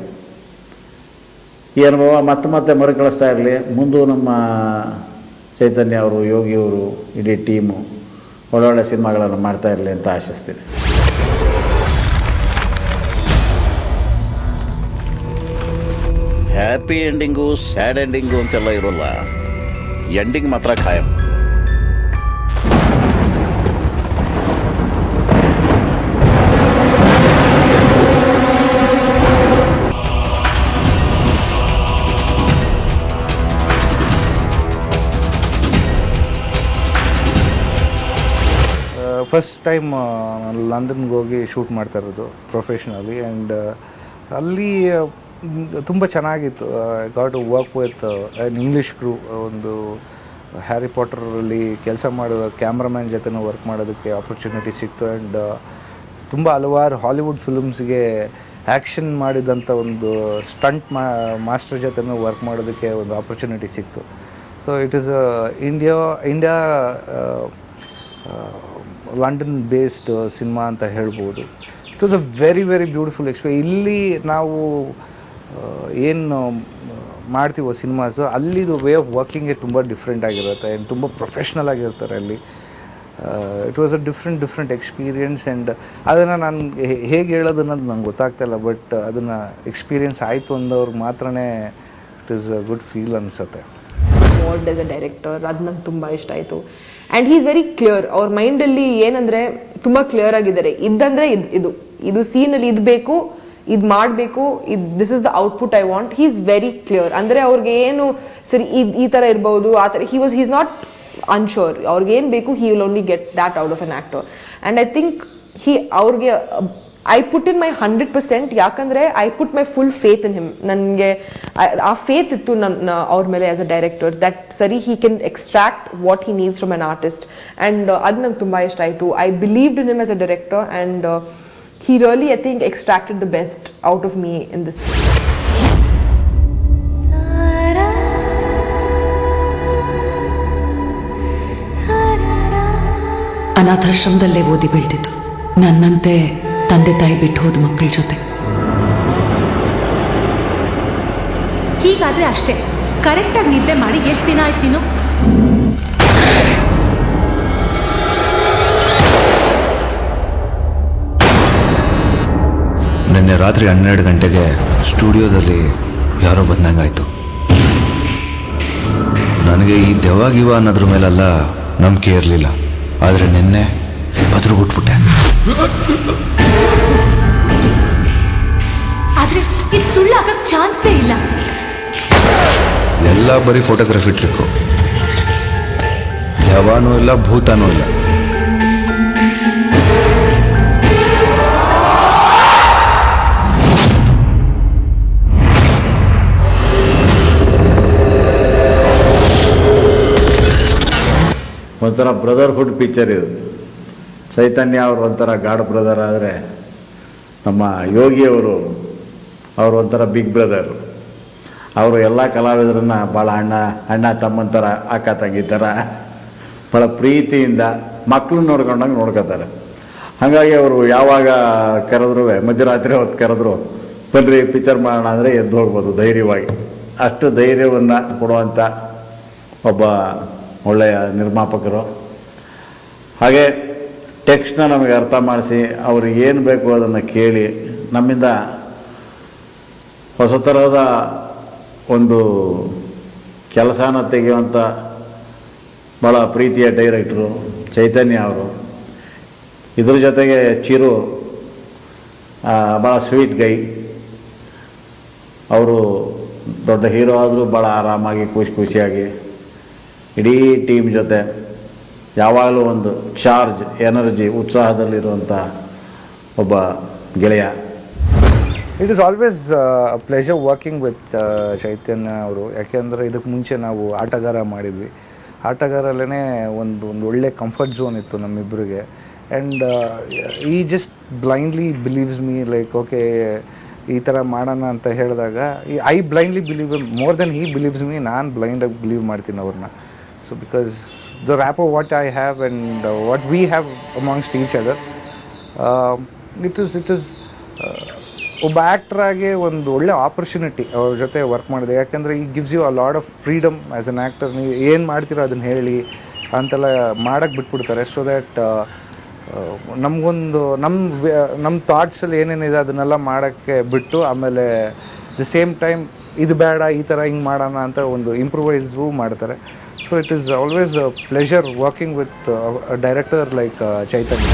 ಈ ಅನುಭವ ಮತ್ತೆ ಮರುಕಳಿಸ್ತಾ ಇರಲಿ. ಮುಂದೂ ನಮ್ಮ ಚೈತನ್ಯ ಅವರು, ಯೋಗಿಯವರು, ಇಡೀ ಟೀಮು ಒಳ್ಳೊಳ್ಳೆ ಸಿನಿಮಾಗಳನ್ನು ಮಾಡ್ತಾ ಇರಲಿ ಅಂತ ಆಶಿಸ್ತೀನಿ. ಹ್ಯಾಪಿ ಎಂಡಿಂಗು, ಸ್ಯಾಡ್ ಎಂಡಿಂಗು ಅಂತೆಲ್ಲ ಇರೋಲ್ಲ. ಎಂಡಿಂಗ್ ಮಾತ್ರ ಖಾಯಂ. ಫಸ್ಟ್ ಟೈಮ್ ಲಂಡನ್ಗೆ ಹೋಗಿ ಶೂಟ್ ಮಾಡ್ತಾ ಇರೋದು ಪ್ರೊಫೆಷ್ನಲಿ. ಆ್ಯಂಡ್ ಅಲ್ಲಿ ತುಂಬ ಚೆನ್ನಾಗಿತ್ತು. Got to work with an English crew. ಒಂದು ಹ್ಯಾರಿ ಪಾಟರಲ್ಲಿ ಕೆಲಸ ಮಾಡೋ ಕ್ಯಾಮ್ರಾಮ್ಯಾನ್ ಜೊತೆನೂ ವರ್ಕ್ ಮಾಡೋದಕ್ಕೆ ಆಪರ್ಚುನಿಟಿ ಸಿಕ್ತು. ಆ್ಯಂಡ್ ತುಂಬ ಹಲವಾರು ಹಾಲಿವುಡ್ ಫಿಲ್ಮ್ಸ್ಗೆ ಆ್ಯಕ್ಷನ್ ಮಾಡಿದಂಥ ಒಂದು ಸ್ಟಂಟ್ ಮಾಸ್ಟರ್ ಜೊತೆನೂ ವರ್ಕ್ ಮಾಡೋದಕ್ಕೆ ಒಂದು ಆಪರ್ಚುನಿಟಿ ಸಿಕ್ತು. So it is India London based cinema ಅಂತ ಹೇಳ್ಬೋದು. It was a very very beautiful experience. ಇಲ್ಲಿ ನಾವು ಏನು ಮಾಡ್ತೀವೋ ಸಿನಿಮಾಸು, ಅಲ್ಲಿದು ವೇ ಆಫ್ ವರ್ಕಿಂಗೇ ತುಂಬ ಡಿಫ್ರೆಂಟ್ ಆಗಿರುತ್ತೆ ಆ್ಯಂಡ್ ತುಂಬ ಪ್ರೊಫೆಷ್ನಲ್ ಆಗಿರ್ತಾರೆ ಅಲ್ಲಿ. It was a different experience. And ಅದನ್ನು ನಾನು ಹೇಗೆ ಹೇಳೋದು ಅನ್ನೋದು ನಂಗೆ ಗೊತ್ತಾಗ್ತಾಯಿಲ್ಲ. ಬಟ್ ಅದನ್ನು ಎಕ್ಸ್ಪೀರಿಯನ್ಸ್ ಆಯಿತು ಅಂದವ್ರಿಗೆ ಮಾತ್ರನೇ it is a good feel ಅನಿಸುತ್ತೆ. ಮೋಲ್ಡ್ ಆಸ್ ಅ ಡೈರೆಕ್ಟರ್ ಅದು ನಂಗೆ ತುಂಬ ಇಷ್ಟ ಆಯಿತು. And he is very clear. ಅವ್ರ ಮೈಂಡಲ್ಲಿ ಏನಂದರೆ ತುಂಬ ಕ್ಲಿಯರ್ ಆಗಿದ್ದಾರೆ. ಇದ್ದಂದರೆ ಇದು ಸೀನಲ್ಲಿ ಇದು ಬೇಕು, ಇದು ಮಾಡಬೇಕು, this is the output I want. He is very clear. ಅಂದರೆ ಅವ್ರಿಗೆ ಏನು ಸರಿ ಈ ಥರ ಇರ್ಬೋದು ಆ ಥರ ಹಿ ಈಸ್ ನಾಟ್ ಅನ್ಶೋರ್. ಅವ್ರಿಗೆ ಏನು ಬೇಕು he will only get that out of an actor. And I think ಅವ್ರಿಗೆ ಐ ಪುಟ್ ಇನ್ ಮೈ 100%. ಯಾಕಂದರೆ I put my full faith in him. ನನಗೆ ಆ ಫೇತ್ ಇತ್ತು ಅವ್ರ ಮೇಲೆ ಆಸ್ ಅ ಡೈರೆಕ್ಟರ್, ದಟ್ ಸರಿ he can extract what he needs from an artist. And ಅದು ನಂಗೆ ತುಂಬ ಇಷ್ಟ ಆಯಿತು. I believed in him as a director and he really, I think, extracted the best out of me in this film. ಅನಾಥಾಶ್ರಮದಲ್ಲೇ ಓದಿ ಬೆಳೆದಿದ್ದು, ನನ್ನಂತೆ ತಂದೆ ತಾಯಿ ಬಿಟ್ಟು ಹೋದ ಮಕ್ಕಳ ಜೊತೆ. ಹೀಗಾದ್ರೆ ಅಷ್ಟೇ. ಕರೆಕ್ಟಾಗಿ ನಿದ್ದೆ ಮಾಡಿ ಎಷ್ಟು ದಿನ ಆಯ್ತು ನೀನು? ನಿನ್ನೆ ರಾತ್ರಿ 12 ಗಂಟೆಗೆ ಸ್ಟುಡಿಯೋದಲ್ಲಿ ಯಾರೋ ಬಂದಂಗಾಯ್ತು. ನನಗೆ ಈ ದೆವ್ವ ಅನ್ನೋದ್ರ ಮೇಲೆಲ್ಲ ನಂಬಿಕೆ ಇರಲಿಲ್ಲ. ಆದರೆ ನಿನ್ನೆ ಬದ್ರುಗುಟ್ಬಿಟ್ಟೆ. ಆದ್ರೆ ಇದು ಸುಳ್ಳಾಗಕ್ಕೆ ಚಾನ್ಸೇ ಇಲ್ಲ. ಎಲ್ಲ ಬರೀ ಫೋಟೋಗ್ರಫಿ ಟ್ರಿಕ್ಕು. ದೆವ್ವನೂ ಇಲ್ಲ, ಭೂತನೂ ಇಲ್ಲ. ಒಂಥರ ಬ್ರದರ್ಹುಡ್ ಪಿಕ್ಚರ್ ಇದು. ಚೈತನ್ಯ ಅವರು ಒಂಥರ ಗಾಡ್ ಬ್ರದರ್ ಆದರೆ, ನಮ್ಮ ಯೋಗಿಯವರು ಅವರು ಒಂಥರ ಬಿಗ್ ಬ್ರದರ್. ಅವರು ಎಲ್ಲ ಕಲಾವಿದರನ್ನು ಭಾಳ ಅಣ್ಣ ತಮ್ಮನ ಥರ ಅಕ್ಕ ತಂಗಿ ಥರ ಭಾಳ ಪ್ರೀತಿಯಿಂದ ಮಕ್ಕಳು ನೋಡ್ಕೊಂಡಂಗೆ ನೋಡ್ಕೋತಾರೆ. ಹಾಗಾಗಿ ಅವರು ಯಾವಾಗ ಕರೆದ್ರು, ಮಧ್ಯರಾತ್ರಿ ಹೊತ್ತು ಕರೆದ್ರು, ಬನ್ರಿ ಪಿಕ್ಚರ್ ಮಾಡೋಣ ಅಂದರೆ ಎದ್ದು ಹೋಗ್ಬೋದು ಧೈರ್ಯವಾಗಿ. ಅಷ್ಟು ಧೈರ್ಯವನ್ನು ಕೊಡುವಂಥ ಒಬ್ಬ ಒಳ್ಳೆಯ ನಿರ್ಮಾಪಕರು. ಹಾಗೆ ಟೆಕ್ಸ್ಟ್ನ ನಮಗೆ ಅರ್ಥ ಮಾಡಿಸಿ ಅವ್ರಿಗೆ ಏನು ಬೇಕು ಅದನ್ನು ಕೇಳಿ ನಮ್ಮಿಂದ ಹೊಸ ಥರದ ಒಂದು ಕೆಲಸನ ತೆಗೆಯುವಂಥ ಭಾಳ ಪ್ರೀತಿಯ ಡೈರೆಕ್ಟ್ರು ಚೈತನ್ಯ ಅವರು. ಇದ್ರ ಜೊತೆಗೆ ಚಿರು ಭಾಳ ಸ್ವೀಟ್ ಗೈ. ಅವರು ದೊಡ್ಡ ಹೀರೋ ಆದರೂ ಭಾಳ ಆರಾಮಾಗಿ ಖುಷಿಯಾಗಿ ಇಡೀ ಟೀಮ್ ಜೊತೆ ಯಾವಾಗಲೂ ಒಂದು ಚಾರ್ಜ್, ಎನರ್ಜಿ, ಉತ್ಸಾಹದಲ್ಲಿರುವಂಥ ಒಬ್ಬ ಗೆಳೆಯ. It is always pleasure working with Chaitanya ಅವರು. ಯಾಕೆಂದರೆ ಇದಕ್ಕೆ ಮುಂಚೆ ನಾವು ಆಟಗಾರ ಮಾಡಿದ್ವಿ. ಆಟಗಾರಲ್ಲೇ ಒಂದು ಒಳ್ಳೆ ಕಂಫರ್ಟ್ ಝೋನ್ ಇತ್ತು ನಮ್ಮಿಬ್ಬರಿಗೆ. And he just blindly believes me, like okay ಈ ಥರ ಮಾಡೋಣ ಅಂತ ಹೇಳಿದಾಗ I blindly believe more than he believes me. ನಾನು ಬ್ಲೈಂಡಾಗಿ ಬಿಲೀವ್ ಮಾಡ್ತೀನಿ ಅವ್ರನ್ನ. So because the rapport what I have and what we have amongst each other, it is ಒಬ್ಬ ಆ್ಯಕ್ಟ್ರಾಗಿ ಒಂದು ಒಳ್ಳೆ ಆಪರ್ಚುನಿಟಿ ಅವ್ರ ಜೊತೆ ವರ್ಕ್ ಮಾಡಿದೆ. ಯಾಕೆಂದರೆ ಈ gives you a lot of freedom as an actor. ನೀವು ಏನು ಮಾಡ್ತೀರೋ ಅದನ್ನು ಹೇಳಿ ಅಂತೆಲ್ಲ ಮಾಡೋಕ್ಕೆ ಬಿಟ್ಬಿಡ್ತಾರೆ. ಸೊ ದ್ಯಾಟ್ ನಮಗೊಂದು ನಮ್ಮ ಥಾಟ್ಸಲ್ಲಿ ಏನೇನಿದೆ ಅದನ್ನೆಲ್ಲ ಮಾಡೋಕ್ಕೆ ಬಿಟ್ಟು, ಆಮೇಲೆ ದ ಸೇಮ್ ಟೈಮ್ ಇದು ಬೇಡ ಈ ಥರ ಹಿಂಗೆ ಮಾಡೋಣ ಅಂತ ಒಂದು ಇಂಪ್ರೂವೈಸು ಮಾಡ್ತಾರೆ. So it is always a pleasure working with a director like Chaitanya.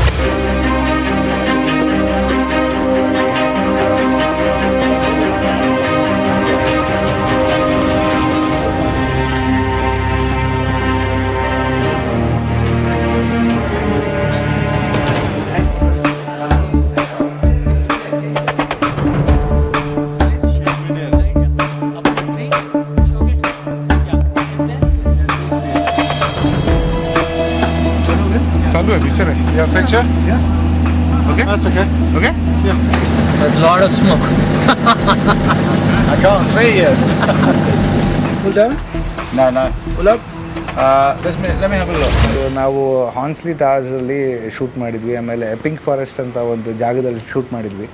picture. Yeah, picture. Yeah. Okay. That's okay. Okay. Yeah. There's a lot of smoke. I can't see you. Full down? No. Full up? Let me have a look. ನಾವು ಹಾನ್ಸ್ಲಿ ಟಾರ್ಸಲ್ಲಿ shoot ಮಾಡಿದ್ವಿ, ಆಮೇಲೆ pink forest ಅಂತ ಒಂದು ಜಾಗದಲ್ಲಿ shoot ಮಾಡಿದ್ವಿ.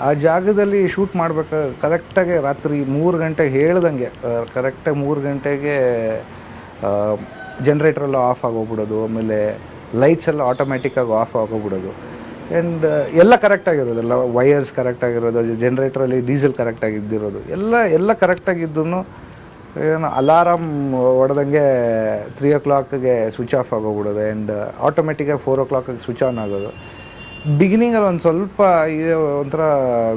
ಆ ಜಾಗದಲ್ಲಿ shoot ಮಾಡ್ಬೇಕಾದ್ರೆ ಕರೆಕ್ಟಾಗಿ ರಾತ್ರಿ 3 ಗಂಟೆಗೆ ಹೇಳ್ದಂಗೆ ಕರೆಕ್ಟಾಗಿ 3 ಗಂಟೆಗೆ ಜನ್ರೇಟ್ರೆಲ್ಲ ಆಫ್ ಆಗೋಗ್ಬಿಡೋದು, ಆಮೇಲೆ ಲೈಟ್ಸ್ ಎಲ್ಲ ಆಟೋಮ್ಯಾಟಿಕ್ಕಾಗಿ ಆಫ್ ಆಗೋಗ್ಬಿಡೋದು. ಆ್ಯಂಡ್ ಎಲ್ಲ ಕರೆಕ್ಟಾಗಿರೋದಲ್ಲ, ವಯರ್ಸ್ ಕರೆಕ್ಟಾಗಿರೋದು, ಜನ್ರೇಟ್ರಲ್ಲಿ ಡೀಸೆಲ್ ಕರೆಕ್ಟಾಗಿದ್ದಿರೋದು, ಎಲ್ಲ ಕರೆಕ್ಟಾಗಿದ್ದು ಏನು ಅಲಾರಾಮ್ ಹೊಡೆದಂಗೆ 3 o'clockಗೆ ಸ್ವಿಚ್ ಆಫ್ ಆಗೋಗ್ಬಿಡೋದು. ಆ್ಯಂಡ್ ಆಟೋಮೆಟಿಕ್ಕಾಗಿ 4 o'clockಗೆ ಸ್ವಿಚ್ ಆನ್ ಆಗೋದು. ಬಿಗಿನಿಂಗಲ್ಲಿ ಒಂದು ಸ್ವಲ್ಪ ಇದು ಒಂಥರ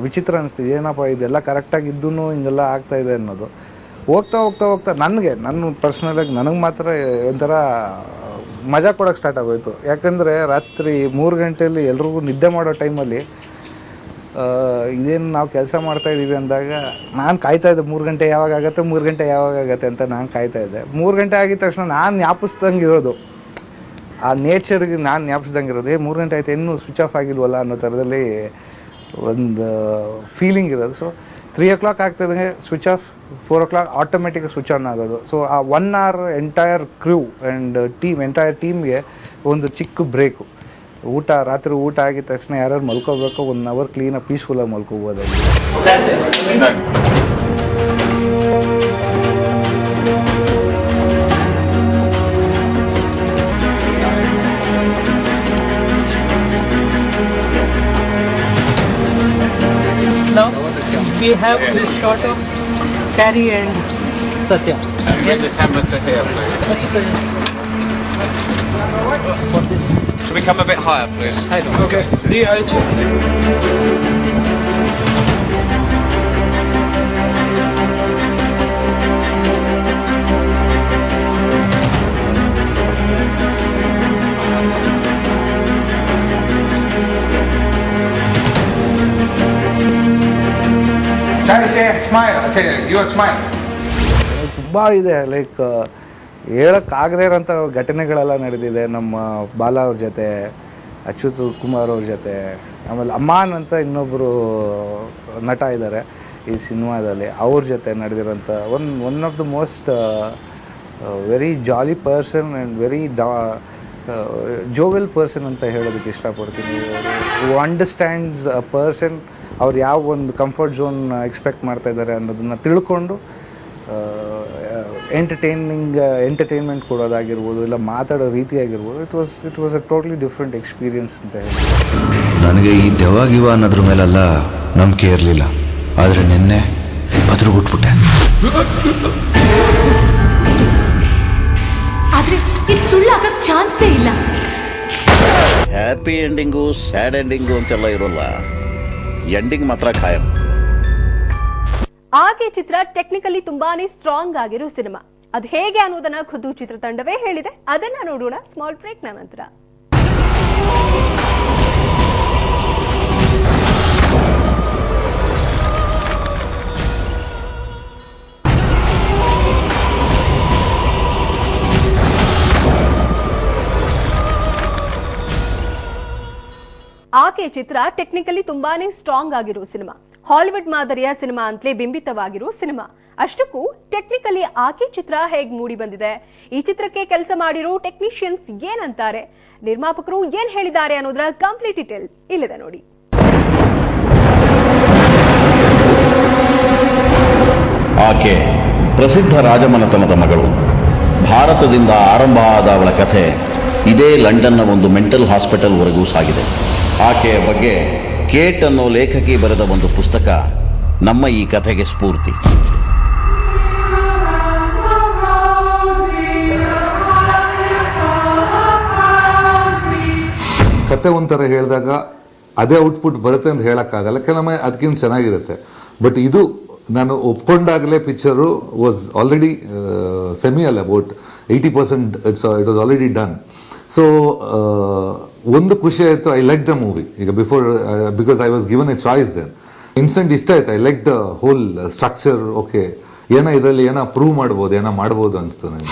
ವಿಚಿತ್ರ ಅನಿಸ್ತಿದೆ, ಏನಪ್ಪ ಇದೆಲ್ಲ ಕರೆಕ್ಟಾಗಿದ್ದೂ ಹಿಂಗೆಲ್ಲ ಆಗ್ತಾಯಿದೆ ಅನ್ನೋದು. ಹೋಗ್ತಾ ನನ್ನ ಪರ್ಸ್ನಲಾಗಿ ನನಗೆ ಮಾತ್ರ ಒಂಥರ ಮಜಾ ಕೊಡೋಕ್ಕೆ ಸ್ಟಾರ್ಟ್ ಆಗೋಯ್ತು. ಯಾಕಂದರೆ ರಾತ್ರಿ 3 ಗಂಟೆಯಲ್ಲಿ ಎಲ್ರಿಗೂ ನಿದ್ದೆ ಮಾಡೋ ಟೈಮಲ್ಲಿ ಇದೇನು ನಾವು ಕೆಲಸ ಮಾಡ್ತಾಯಿದ್ದೀವಿ ಅಂದಾಗ ನಾನು ಕಾಯ್ತಾಯಿದ್ದೆ 3 ಗಂಟೆ ಯಾವಾಗ ಆಗುತ್ತೆ ಅಂತ ನಾನು ಕಾಯ್ತಾಯಿದ್ದೆ. 3 ಗಂಟೆ ಆಗಿದ ತಕ್ಷಣ ನಾನು ಜ್ಞಾಪಿಸ್ದಂಗೆ ಇರೋದು, ಆ ನೇಚರ್ಗೆ ನಾನು ಜ್ಞಾಪಿಸ್ದಂಗೆ ಇರೋದು, 3 ಗಂಟೆ ಆಯ್ತು ಇನ್ನೂ ಸ್ವಿಚ್ ಆಫ್ ಆಗಿಲ್ವಲ್ಲ ಅನ್ನೋ ಥರದಲ್ಲಿ ಒಂದು ಫೀಲಿಂಗ್ ಇರೋದು. ಸೊ 3 o'clock ಆಗ್ತದಂಗೆ switch off, 4 o'clock automatic switch on ಆಗೋದು. ಸೊ ಆ 1 hour entire crew and entire ಟೀಮ್ಗೆ ಒಂದು ಚಿಕ್ಕ ಬ್ರೇಕು. ರಾತ್ರಿ ಊಟ ಆಗಿದ ತಕ್ಷಣ ಯಾರು ಮಲ್ಕೋಬೇಕು, 1 hour ಕ್ಲೀನಾಗಿ ಪೀಸ್ಫುಲ್ಲಾಗಿ ಮಲ್ಕೋಬೋದು. Now we have this shot of Carrie and Satya. Bring the camera to here, please. Should we come a bit higher, please? Okay. Try to say smile. I tell you, your smile. ತುಂಬ ಇದೆ, like ಹೇಳೋಕ್ಕಾಗದೇ ಇರೋಂಥ ಘಟನೆಗಳೆಲ್ಲ ನಡೆದಿದೆ. ನಮ್ಮ ಬಾಲ ಅವ್ರ ಜೊತೆ, ಅಚ್ಯುತ್ ಕುಮಾರ್ ಅವ್ರ ಜೊತೆ, ಆಮೇಲೆ ಅಮ್ಮಾನ್ ಅಂತ ಇನ್ನೊಬ್ಬರು ನಟ ಇದ್ದಾರೆ ಈ ಸಿನಿಮಾದಲ್ಲಿ, ಅವ್ರ ಜೊತೆ ನಡೆದಿರೋಂಥ one of the most very jolly person and very jovial person ಅಂತ ಹೇಳೋದಕ್ಕೆ ಇಷ್ಟಪಡ್ತೀನಿ. ಹೂ ಅಂಡರ್ಸ್ಟ್ಯಾಂಡ್ಸ್ ಅ ಪರ್ಸನ್, ಅವ್ರು ಯಾವ ಒಂದು ಕಂಫರ್ಟ್ ಝೋನ್ ಎಕ್ಸ್ಪೆಕ್ಟ್ ಮಾಡ್ತಾ ಇದ್ದಾರೆ ಅನ್ನೋದನ್ನು ತಿಳ್ಕೊಂಡು ಎಂಟರ್ಟೈನ್ಮೆಂಟ್ ಕೊಡೋದಾಗಿರ್ಬೋದು, ಇಲ್ಲ ಮಾತಾಡೋ ರೀತಿ ಆಗಿರ್ಬೋದು, it was a totally different experience ಅಂತ ಹೇಳಿ. ನನಗೆ ಈ ದೆವ್ವ ಅನ್ನೋದ್ರ ಮೇಲೆಲ್ಲ ನಂಬಿಕೆ ಇರಲಿಲ್ಲ, ಆದರೆ ನಿನ್ನೆ ಬದ್ರುಗುಟ್ಬಿಟ್ಟೆ. ಆದ್ರೆ ಇದು ಸುಳ್ಳಾಗಕ್ಕೆ ಚಾನ್ಸೇ ಇಲ್ಲ. ಹ್ಯಾಪಿ ಎಂಡಿಂಗು, ಸ್ಯಾಡ್ ಎಂಡಿಂಗು ಅಂತೆಲ್ಲ ಇರೋಲ್ಲ, ಎಂಡಿಂಗ್ ಮಾತ್ರ ಖಾಯಂ. ಆಕೆ ಚಿತ್ರ ಟೆಕ್ನಿಕಲಿ ತುಂಬಾನೇ ಸ್ಟ್ರಾಂಗ್ ಆಗಿರೋ ಸಿನಿಮಾ. ಅದು ಹೇಗೆ ಅನ್ನೋದನ್ನ ಖುದ್ದು ಚಿತ್ರತಂಡವೇ ಹೇಳಿದೆ. ಅದನ್ನ ನೋಡೋಣ ಸ್ಮಾಲ್ ಬ್ರೇಕ್ ನಂತರ. ಆಕೆ ಚಿತ್ರ ಟೆಕ್ನಿಕಲಿ ತುಂಬಾನೇ ಸ್ಟ್ರಾಂಗ್ ಆಗಿರೋ ಸಿನಿಮಾ. ಹಾಲಿವುಡ್ ಮಾದರಿಯ ಸಿನಿಮಾ ಅಂತಲೇ ಬಿಂಬಿತವಾಗಿರೋ ಸಿನಿಮಾ. ಅಷ್ಟಕ್ಕೂ ಟೆಕ್ನಿಕಲಿ ಆಕೆ ಚಿತ್ರ ಹೇಗ್ ಮೂಡಿ ಬಂದಿದೆ, ಈ ಚಿತ್ರಕ್ಕೆ ಕೆಲಸ ಮಾಡಿರೋ ಟೆಕ್ನಿಷಿಯನ್ಸ್ ಏನಂತಾರೆ, ನಿರ್ಮಾಪಕರು ಏನ್ ಹೇಳಿದ್ದಾರೆ ಅನ್ನೋದರ ಕಂಪ್ಲೀಟ್ ಡೀಟೇಲ್ ಇಲ್ಲಿದೆ ನೋಡಿ. ಆಕೆ ಪ್ರಸಿದ್ಧ ರಾಜಮನೆತನದ ಮಗಳು. ಭಾರತದಿಂದ ಆರಂಭ ಆದ ಅವಳ ಕಥೆ ಇದೇ ಲಂಡನ್ನ ಒಂದು ಮೆಂಟಲ್ ಹಾಸ್ಪಿಟಲ್ವರೆಗೂ ಸಾಗಿದೆ. ಆಕೆಯ ಬಗ್ಗೆ ಕೇಟ್ ಅನ್ನೋ ಲೇಖಕಿ ಬರೆದ ಒಂದು ಪುಸ್ತಕ ನಮ್ಮ ಈ ಕಥೆಗೆ ಸ್ಫೂರ್ತಿ. ಕತೆ ಒಂಥರ ಹೇಳಿದಾಗ ಅದೇ ಔಟ್ಪುಟ್ ಬರುತ್ತೆ ಅಂತ ಹೇಳೋಕ್ಕಾಗಲ್ಲ, ಕೆಲವೊಮ್ಮೆ ಅದಕ್ಕಿಂತ ಚೆನ್ನಾಗಿರುತ್ತೆ. ಬಟ್ ಇದು ನಾನು ಒಪ್ಕೊಂಡಾಗಲೇ ಪಿಕ್ಚರು ವಾಸ್ ಆಲ್ರೆಡಿ ಸೆಮಿ ಅಲ್ಲ, about 80% it was already done. So ಒಂದು ಖುಷಿ ಆಯಿತು, ಐ ಲೈಕ್ ದ ಮೂವಿ. ಈಗ because I was given a choice then instant ಇಷ್ಟ ಆಯ್ತು. I like the whole structure. Okay, ಇದರಲ್ಲಿ ಏನೋ ಪ್ರೂವ್ ಮಾಡ್ಬೋದು, ಮಾಡ್ಬೋದು ಅನಿಸ್ತು ನನಗೆ.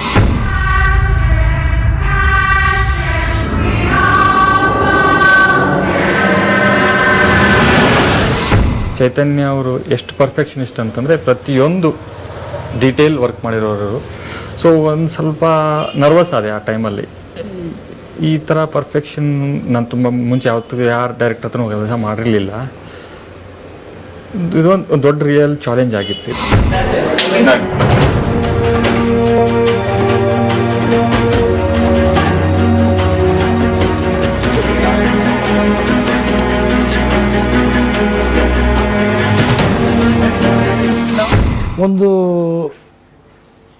ಚೈತನ್ಯ ಅವರು ಎಷ್ಟು ಪರ್ಫೆಕ್ಷನಿಸ್ಟ್ ಅಂತಂದರೆ ಪ್ರತಿಯೊಂದು ಡೀಟೇಲ್ ವರ್ಕ್ ಮಾಡಿರೋರು. ಸೊ ಒಂದು ಸ್ವಲ್ಪ ನರ್ವಸ್ ಆದೆ ಆ ಟೈಮಲ್ಲಿ. ಈ ಥರ ಪರ್ಫೆಕ್ಷನ್ ನಾನು ತುಂಬ ಮುಂಚೆ ಯಾವತ್ತೂ ಯಾರು ಡೈರೆಕ್ಟರ್ ಹತ್ರ ಕೆಲಸ ಮಾಡಿರಲಿಲ್ಲ. ಇದೊಂದು ದೊಡ್ಡ ರಿಯಲ್ ಚಾಲೆಂಜ್ ಆಗಿತ್ತು. ಒಂದು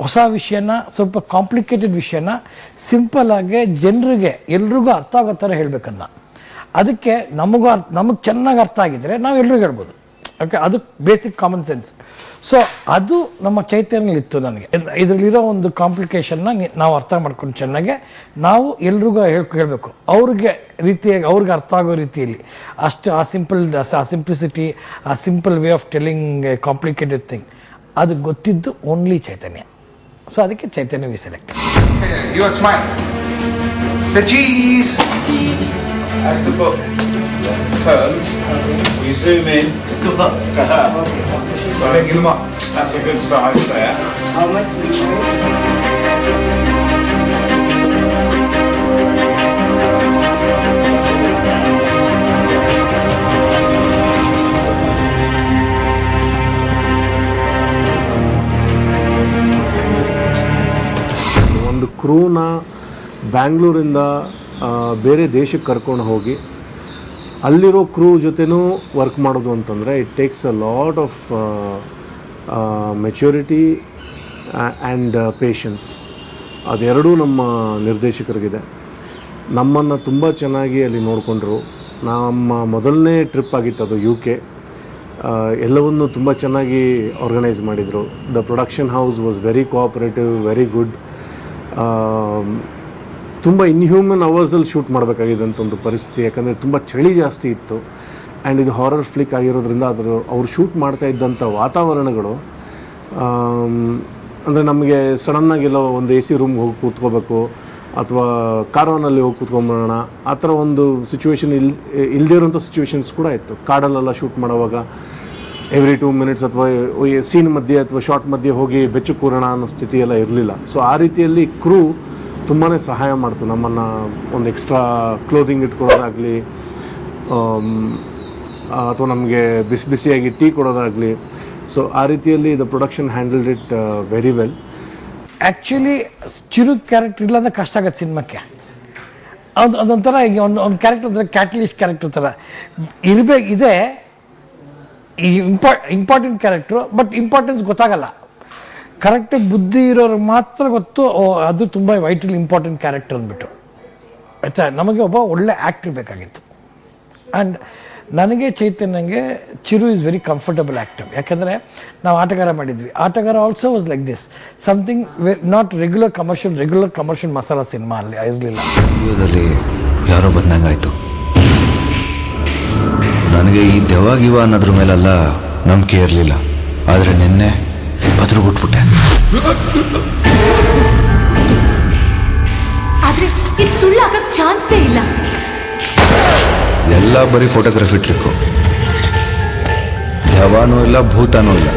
ಹೊಸ ವಿಷಯನ, ಸ್ವಲ್ಪ ಕಾಂಪ್ಲಿಕೇಟೆಡ್ ವಿಷಯನ ಸಿಂಪಲ್ಲಾಗಿ ಜನರಿಗೆ ಎಲ್ರಿಗೂ ಅರ್ಥ ಆಗೋ ಥರ ಹೇಳಬೇಕನ್ನ. ಅದಕ್ಕೆ ನಮಗೆ ಚೆನ್ನಾಗಿ ಅರ್ಥ ಆಗಿದ್ದರೆ ನಾವು ಎಲ್ರಿಗೂ ಹೇಳ್ಬೋದು. ಓಕೆ, ಅದು ಬೇಸಿಕ್ ಕಾಮನ್ ಸೆನ್ಸ್. ಸೊ ಅದು ನಮ್ಮ ಚೈತನ್ಯದಲ್ಲಿತ್ತು. ನನಗೆ ಇದರಲ್ಲಿರೋ ಒಂದು ಕಾಂಪ್ಲಿಕೇಶನ್ನ ನಾವು ಅರ್ಥ ಮಾಡ್ಕೊಂಡು ಚೆನ್ನಾಗೆ ನಾವು ಎಲ್ರಿಗೂ ಹೇಳಬೇಕು, ಅವ್ರಿಗೆ ರೀತಿಯಾಗಿ ಅವ್ರಿಗೆ ಅರ್ಥ ಆಗೋ ರೀತಿಯಲ್ಲಿ. ಅಷ್ಟು ಆ ಸಿಂಪ್ಲಿಸಿಟಿ, ಆ simple way of telling a complicated thing ಅದು ಗೊತ್ತಿದ್ದು ಓನ್ಲಿ ಚೈತನ್ಯ. ಸೊ ಅದಕ್ಕೆ Chaitanya we select. Your smile. The cheese. As the book turns, we zoom in to her. So that's a good size there. How much is ಕ್ರೂನ ಬ್ಯಾಂಗ್ಳೂರಿಂದ ಬೇರೆ ದೇಶಕ್ಕೆ ಕರ್ಕೊಂಡು ಹೋಗಿ ಅಲ್ಲಿರೋ ಕ್ರೂ ಜೊತೆನೂ work ಮಾಡೋದು ಅಂತಂದರೆ it takes a lot of maturity and patience. ಅದೆರಡೂ ನಮ್ಮ ನಿರ್ದೇಶಕರಿಗಿದೆ. ನಮ್ಮನ್ನು ತುಂಬ ಚೆನ್ನಾಗಿ ಅಲ್ಲಿ ನೋಡಿಕೊಂಡ್ರು. ನಮ್ಮ ಮೊದಲನೇ ಟ್ರಿಪ್ ಆಗಿತ್ತು ಅದು UK. ಎಲ್ಲವನ್ನೂ ತುಂಬ ಚೆನ್ನಾಗಿ ಆರ್ಗನೈಸ್ ಮಾಡಿದರು. The production house was very cooperative, very good. ತುಂಬ ಇನ್ಹ್ಯೂಮನ್ ಅವರ್ಸಲ್ಲಿ ಶೂಟ್ ಮಾಡಬೇಕಾಗಿದ್ದಂಥ ಒಂದು ಪರಿಸ್ಥಿತಿ. ಯಾಕಂದರೆ ತುಂಬ ಚಳಿ ಜಾಸ್ತಿ ಇತ್ತು ಆ್ಯಂಡ್ ಇದು ಹಾರರ್ ಫ್ಲಿಕ್ ಆಗಿರೋದ್ರಿಂದ ಅವ್ರು ಶೂಟ್ ಮಾಡ್ತಾ ಇದ್ದಂಥ ವಾತಾವರಣಗಳು ಅಂದರೆ ನಮಗೆ ಸಡನ್ನಾಗೆಲ್ಲ ಒಂದು AC ರೂಮ್ಗೆ ಹೋಗಿ ಕೂತ್ಕೋಬೇಕು ಅಥವಾ ಕಾರವಾನಲ್ಲಿ ಹೋಗಿ ಕೂತ್ಕೊಂಡ್ಬರೋಣ ಆ ಥರ ಒಂದು ಸಿಚುವೇಶನ್ ಇಲ್ಲದೇ ಇರೋಂಥ ಸಿಚುವೇಶನ್ಸ್ ಕೂಡ ಇತ್ತು. ಕಾಡಲ್ಲೆಲ್ಲ ಶೂಟ್ ಮಾಡೋವಾಗ ಎವ್ರಿ 2 minutes ಅಥವಾ ಸೀನ್ ಮಧ್ಯೆ ಅಥವಾ ಶಾರ್ಟ್ ಮಧ್ಯೆ ಹೋಗಿ ಬೆಚ್ಚು ಕೂರೋಣ ಅನ್ನೋ ಸ್ಥಿತಿ ಎಲ್ಲ ಇರಲಿಲ್ಲ. ಸೊ ಆ ರೀತಿಯಲ್ಲಿ ಕ್ರೂ ತುಂಬಾ ಸಹಾಯ ಮಾಡ್ತು. ನಮ್ಮನ್ನು ಒಂದು ಎಕ್ಸ್ಟ್ರಾ ಕ್ಲೋದಿಂಗ್ ಇಟ್ಕೊಡೋದಾಗಲಿ ಅಥವಾ ನಮಗೆ ಬಿಸಿಯಾಗಿ ಟೀ ಕೊಡೋದಾಗಲಿ. ಸೊ ಆ ರೀತಿಯಲ್ಲಿ the production handled it very well. Actually Chiru character ಇಲ್ಲ ಅಂದರೆ ಕಷ್ಟ ಆಗತ್ತೆ ಸಿನಿಮಾಕ್ಕೆ. ಅದೊಂಥರ ಈಗ ಒಂದು ಕ್ಯಾರೆಕ್ಟರ್ ಅಂದರೆ ಕ್ಯಾಟಲಿಸ್ಟ್ ಕ್ಯಾರೆಕ್ಟರ್ ಥರ ಇದೆ. ಈ ಇಂಪಾರ್ಟೆಂಟ್ ಕ್ಯಾರೆಕ್ಟ್ರು, ಬಟ್ ಇಂಪಾರ್ಟೆನ್ಸ್ ಗೊತ್ತಾಗಲ್ಲ. ಕರೆಕ್ಟಾಗಿ ಬುದ್ಧಿ ಇರೋರಿಗೆ ಮಾತ್ರ ಗೊತ್ತು ಅದು ತುಂಬ ವೈಟಲ್ ಇಂಪಾರ್ಟೆಂಟ್ ಕ್ಯಾರೆಕ್ಟರ್ ಅಂದ್ಬಿಟ್ಟು. ಆಯಿತಾ, ನಮಗೆ ಒಬ್ಬ ಒಳ್ಳೆ ಆ್ಯಕ್ಟ್ರ್ ಬೇಕಾಗಿತ್ತು. ಆ್ಯಂಡ್ ನನಗೆ ಚೈತನ್ಯಂಗೆ Chiru is very comfortable actor. ಯಾಕಂದರೆ ನಾವು ಆಟಗಾರ ಮಾಡಿದ್ವಿ. Aatagara also was like this, something not regular commercial masala cinema ಅಲ್ಲಿ ಇರಲಿಲ್ಲ. ಯಾರೋ ಬಂದಂಗಾಯ್ತು. ನನಗೆ ಈ ದೆವ್ವ ಅನ್ನೋದ್ರ ಮೇಲೆಲ್ಲ ನಂಬಿಕೆ ಇರಲಿಲ್ಲ. ಆದರೆ ನಿನ್ನೆ ಬದ್ರುಗುಟ್ಬಿಟ್ಟೆ. ಆದ್ರೆ ಇದು ಸುಳ್ಳಾಗಕ್ಕೆ ಚಾನ್ಸೇ ಇಲ್ಲ. ಎಲ್ಲ ಬರೀ ಫೋಟೋಗ್ರಫಿ ಟ್ರಿಕ್ಕು. ದೆವ್ವನೂ ಇಲ್ಲ, ಭೂತನೂ ಇಲ್ಲ.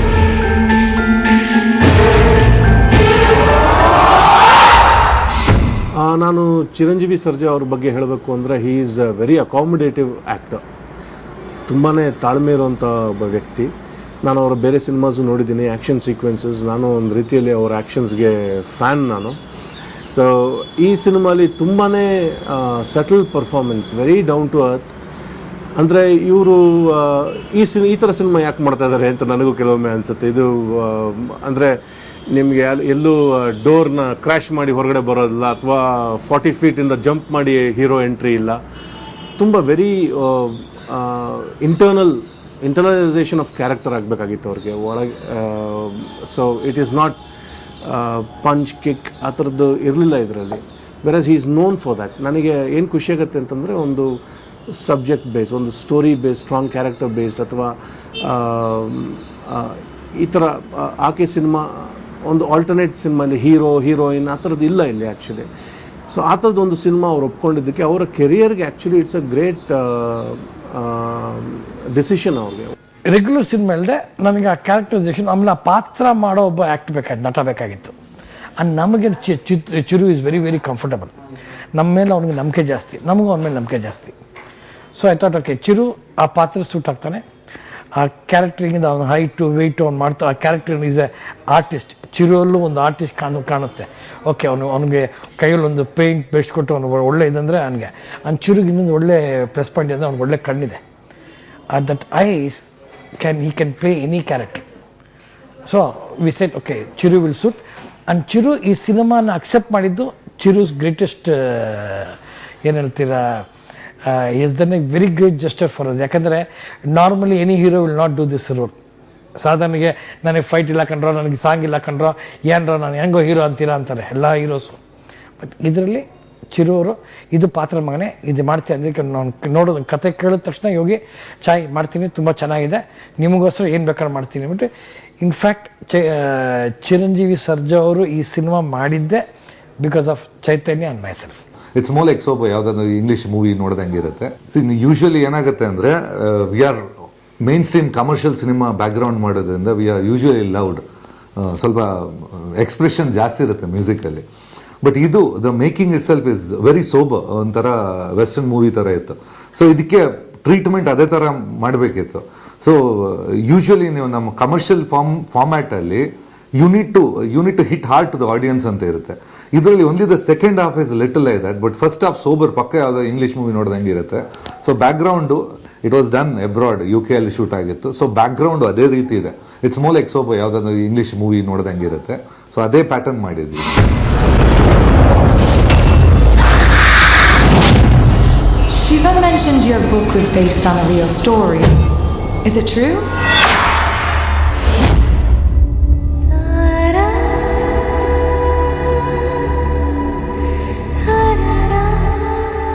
ನಾನು ಚಿರಂಜೀವಿ ಸರ್ಜಾ ಅವ್ರ ಬಗ್ಗೆ ಹೇಳಬೇಕು ಅಂದರೆ he is a very accommodative actor. ತುಂಬಾ ತಾಳ್ಮೆ ಇರುವಂಥ ಒಬ್ಬ ವ್ಯಕ್ತಿ. ನಾನು ಅವರ ಬೇರೆ ಸಿನಿಮಾಸು ನೋಡಿದ್ದೀನಿ, ಆ್ಯಕ್ಷನ್ ಸೀಕ್ವೆನ್ಸಸ್. ನಾನು ಒಂದು ರೀತಿಯಲ್ಲಿ ಅವರ ಆ್ಯಕ್ಷನ್ಸ್ಗೆ ಫ್ಯಾನ್ ನಾನು. ಸೊ ಈ ಸಿನಿಮಾಲಿ ತುಂಬಾ subtle performance, very down to earth. ಅಂದರೆ ಇವರು ಈ ಥರ ಸಿನಿಮಾ ಯಾಕೆ ಮಾಡ್ತಾ ಇದ್ದಾರೆ ಅಂತ ನನಗೂ ಕೆಲವೊಮ್ಮೆ ಅನಿಸುತ್ತೆ. ಇದು ಅಂದರೆ ನಿಮಗೆ ಎಲ್ಲೂ ಡೋರ್ನ ಕ್ರ್ಯಾಶ್ ಮಾಡಿ ಹೊರಗಡೆ ಬರೋದಿಲ್ಲ ಅಥವಾ 40 feet ಜಂಪ್ ಮಾಡಿ ಹೀರೋ ಎಂಟ್ರಿ ಇಲ್ಲ. ತುಂಬ ವೆರಿ ಇಂಟರ್ನಲೈಸೇಷನ್ ಆಫ್ ಕ್ಯಾರೆಕ್ಟರ್ ಆಗಬೇಕಾಗಿತ್ತು ಅವ್ರಿಗೆ ಒಳಗೆ. So it is not punch kick ಆ ಥರದ್ದು ಇರಲಿಲ್ಲ ಇದರಲ್ಲಿ. Virus he is known for that. ನನಗೆ ಏನು ಖುಷಿಯಾಗುತ್ತೆ ಅಂತಂದರೆ ಒಂದು ಸಬ್ಜೆಕ್ಟ್ ಬೇಸ್, ಒಂದು story base, strong character based ಅಥವಾ ಈ ಥರ ಆಕೆ ಸಿನಿಮಾ ಒಂದು ಆಲ್ಟರ್ನೇಟ್ ಸಿನಿಮಾಲಿ ಹೀರೋಯಿನ್ ಆ ಥರದ್ದು ಇಲ್ಲ ಇಲ್ಲಿ ಆ್ಯಕ್ಚುಲಿ. ಸೊ ಆ ಥರದ್ದು ಒಂದು ಸಿನಿಮಾ ಅವ್ರು ಒಪ್ಕೊಂಡಿದ್ದಕ್ಕೆ ಅವರ ಕೆರಿಯರ್ಗೆ actually it's a great decision ಅವ್ರಿಗೆ. ರೆಗ್ಯುಲರ್ ಸಿನಿಮಾ ಇಲ್ಲದೆ ನನಗೆ ಆ ಕ್ಯಾರೆಕ್ಟರೈಸೇಷನ್ ಆಮೇಲೆ ಆ ಪಾತ್ರ ಮಾಡೋ ಒಬ್ಬ ಆ್ಯಕ್ಟ್ ಬೇಕಾಗಿತ್ತು, ನಟ ಬೇಕಾಗಿತ್ತು. ಆ್ಯಂಡ್ ನಮಗೆ Chiru is very very comfortable. ನಮ್ಮ ಮೇಲೆ ಅವನಿಗೆ ನಂಬಿಕೆ ಜಾಸ್ತಿ, ನಮಗೂ ಅವನ ಮೇಲೆ ನಂಬಿಕೆ ಜಾಸ್ತಿ. So I thought okay Chiru ಆ ಪಾತ್ರ ಸೂಟ್ ಆಗ್ತಾನೆ, ಆ ಕ್ಯಾರೆಕ್ಟ್ರಿಂಗಿಂದ ಅವನು ಹೈಟು ವೆಯ್ಟು ಅವ್ನು ಮಾಡ್ತಾ ಆ ಕ್ಯಾರೆಕ್ಟರ್ ಈಸ್ ಎ ಆರ್ಟಿಸ್ಟ್. ಚಿರುವಲ್ಲೂ ಒಂದು ಆರ್ಟಿಸ್ಟ್ ಕಾಣಿಸ್ತೆ. ಓಕೆ ಅವನಿಗೆ ಕೈಯಲ್ಲಿ ಒಂದು ಪೇಂಟ್ ಬೆಳೆಸ್ಕೊಟ್ಟು ಅವ್ನು ಒಳ್ಳೆ ಇದಂದರೆ ಅವನಿಗೆ ಚಿರುಗೆ ಇನ್ನೊಂದು ಒಳ್ಳೆ ಪ್ಲಸ್ ಪಾಯಿಂಟ್ ಅಂದರೆ ಅವ್ನಿಗೆ ಒಳ್ಳೆ ಕಣ್ಣಿದೆ. That is he can play any character. So we said okay, Chiru will suit. And Chiru ಈ ಸಿನಿಮಾನ ಅಕ್ಸೆಪ್ಟ್ ಮಾಡಿದ್ದು ಚಿರುಸ್ ಗ್ರೇಟೆಸ್ಟ್ ಏನು ಹೇಳ್ತೀರಾ, is then a very great gesture for us. ಯಾಕಂದರೆ normally any hero will not do this role. ಸಾಧಾರಣಗೆ ನನಗೆ fight ಇಲ್ಲ ಕಂಡ್ರೋ, ನನಗೆ ಸಾಂಗ್ ಇಲ್ಲ ಕಂಡ್ರೋ, ಏನರೋ ನಾನು ಹೆಂಗೋ ಹೀರೋ ಅಂತೀರಾ ಅಂತಾರೆ ಎಲ್ಲ ಹೀರೋಸು. ಬಟ್ ಇದರಲ್ಲಿ ಚಿರು ಅವರು ಇದು ಪಾತ್ರ ಮಗನೇ, ಇದು ಮಾಡ್ತೀನಿ ಅಂದರೆ ನಾನು ನೋಡೋದು ಕತೆ ಕೇಳಿದ ತಕ್ಷಣ ಯೋಗಿ ಚಾಯ್ ಮಾಡ್ತೀನಿ, ತುಂಬ ಚೆನ್ನಾಗಿದೆ, ನಿಮಗೋಸ್ಕರ ಏನು ಬೇಕಾದ್ರೂ ಮಾಡ್ತೀನಿ ಅಂದ್ಬಿಟ್ಟು. ಇನ್ಫ್ಯಾಕ್ಟ್ ಚಿರಂಜೀವಿ ಸರ್ಜಾ ಅವರು ಈ ಸಿನಿಮಾ ಮಾಡಿದ್ದೆ because of Chaitanya and my self. It's more like soap ಯಾವುದಾದ್ರು ಇಂಗ್ಲೀಷ್ ಮೂವಿ ನೋಡ್ದಂಗೆ ಇರುತ್ತೆ. ಯೂಶ್ವಲಿ ಏನಾಗುತ್ತೆ ಅಂದರೆ we are main stream commercial cinema background ಮಾಡೋದ್ರಿಂದ ವಿ ಆರ್ ಯೂಶ್ವಲಿ ಲೌಡ್, ಸ್ವಲ್ಪ ಎಕ್ಸ್ಪ್ರೆಷನ್ ಜಾಸ್ತಿ ಇರುತ್ತೆ ಮ್ಯೂಸಿಕಲ್ಲಿ. ಬಟ್ ಇದು the making it self is very sober, ಒಂಥರ ವೆಸ್ಟರ್ನ್ ಮೂವಿ ಥರ ಇತ್ತು. ಸೊ ಇದಕ್ಕೆ ಟ್ರೀಟ್ಮೆಂಟ್ ಅದೇ ಥರ ಮಾಡಬೇಕಿತ್ತು. ಸೊ ಯೂಶ್ವಲಿ ನೀವು ನಮ್ಮ ಕಮರ್ಷಿಯಲ್ ಫಾರ್ಮ್ಯಾಟಲ್ಲಿ you need to hit heart to the audience ಅಂತ ಇರುತ್ತೆ. ಇದರಲ್ಲಿ only the second half is little like that, but first half sober ಪಕ್ಕ ಯಾವುದೋ ಇಂಗ್ಲೀಷ್ ಮೂವಿ ನೋಡ್ದಂಗೆ ಇರುತ್ತೆ. So background it was done abroad, UK ಅಲ್ಲಿ ಶೂಟ್ ಆಗಿತ್ತು. ಸೊ ಬ್ಯಾಕ್ಗ್ರೌಂಡು ಅದೇ ರೀತಿ ಇದೆ. ಇಟ್ಸ್ ಮೋರ್ ಲೈಕ್ ಸೋಬರ್ ಯಾವುದಾದ್ರು ಇಂಗ್ಲೀಷ್ ಮೂವಿ ನೋಡ್ದಂಗೆ ಇರುತ್ತೆ. ಸೊ ಅದೇ ಪ್ಯಾಟರ್ನ್ ಮಾಡಿದ್ವಿ. Shiva mentioned your book was based on a real story. Is it true?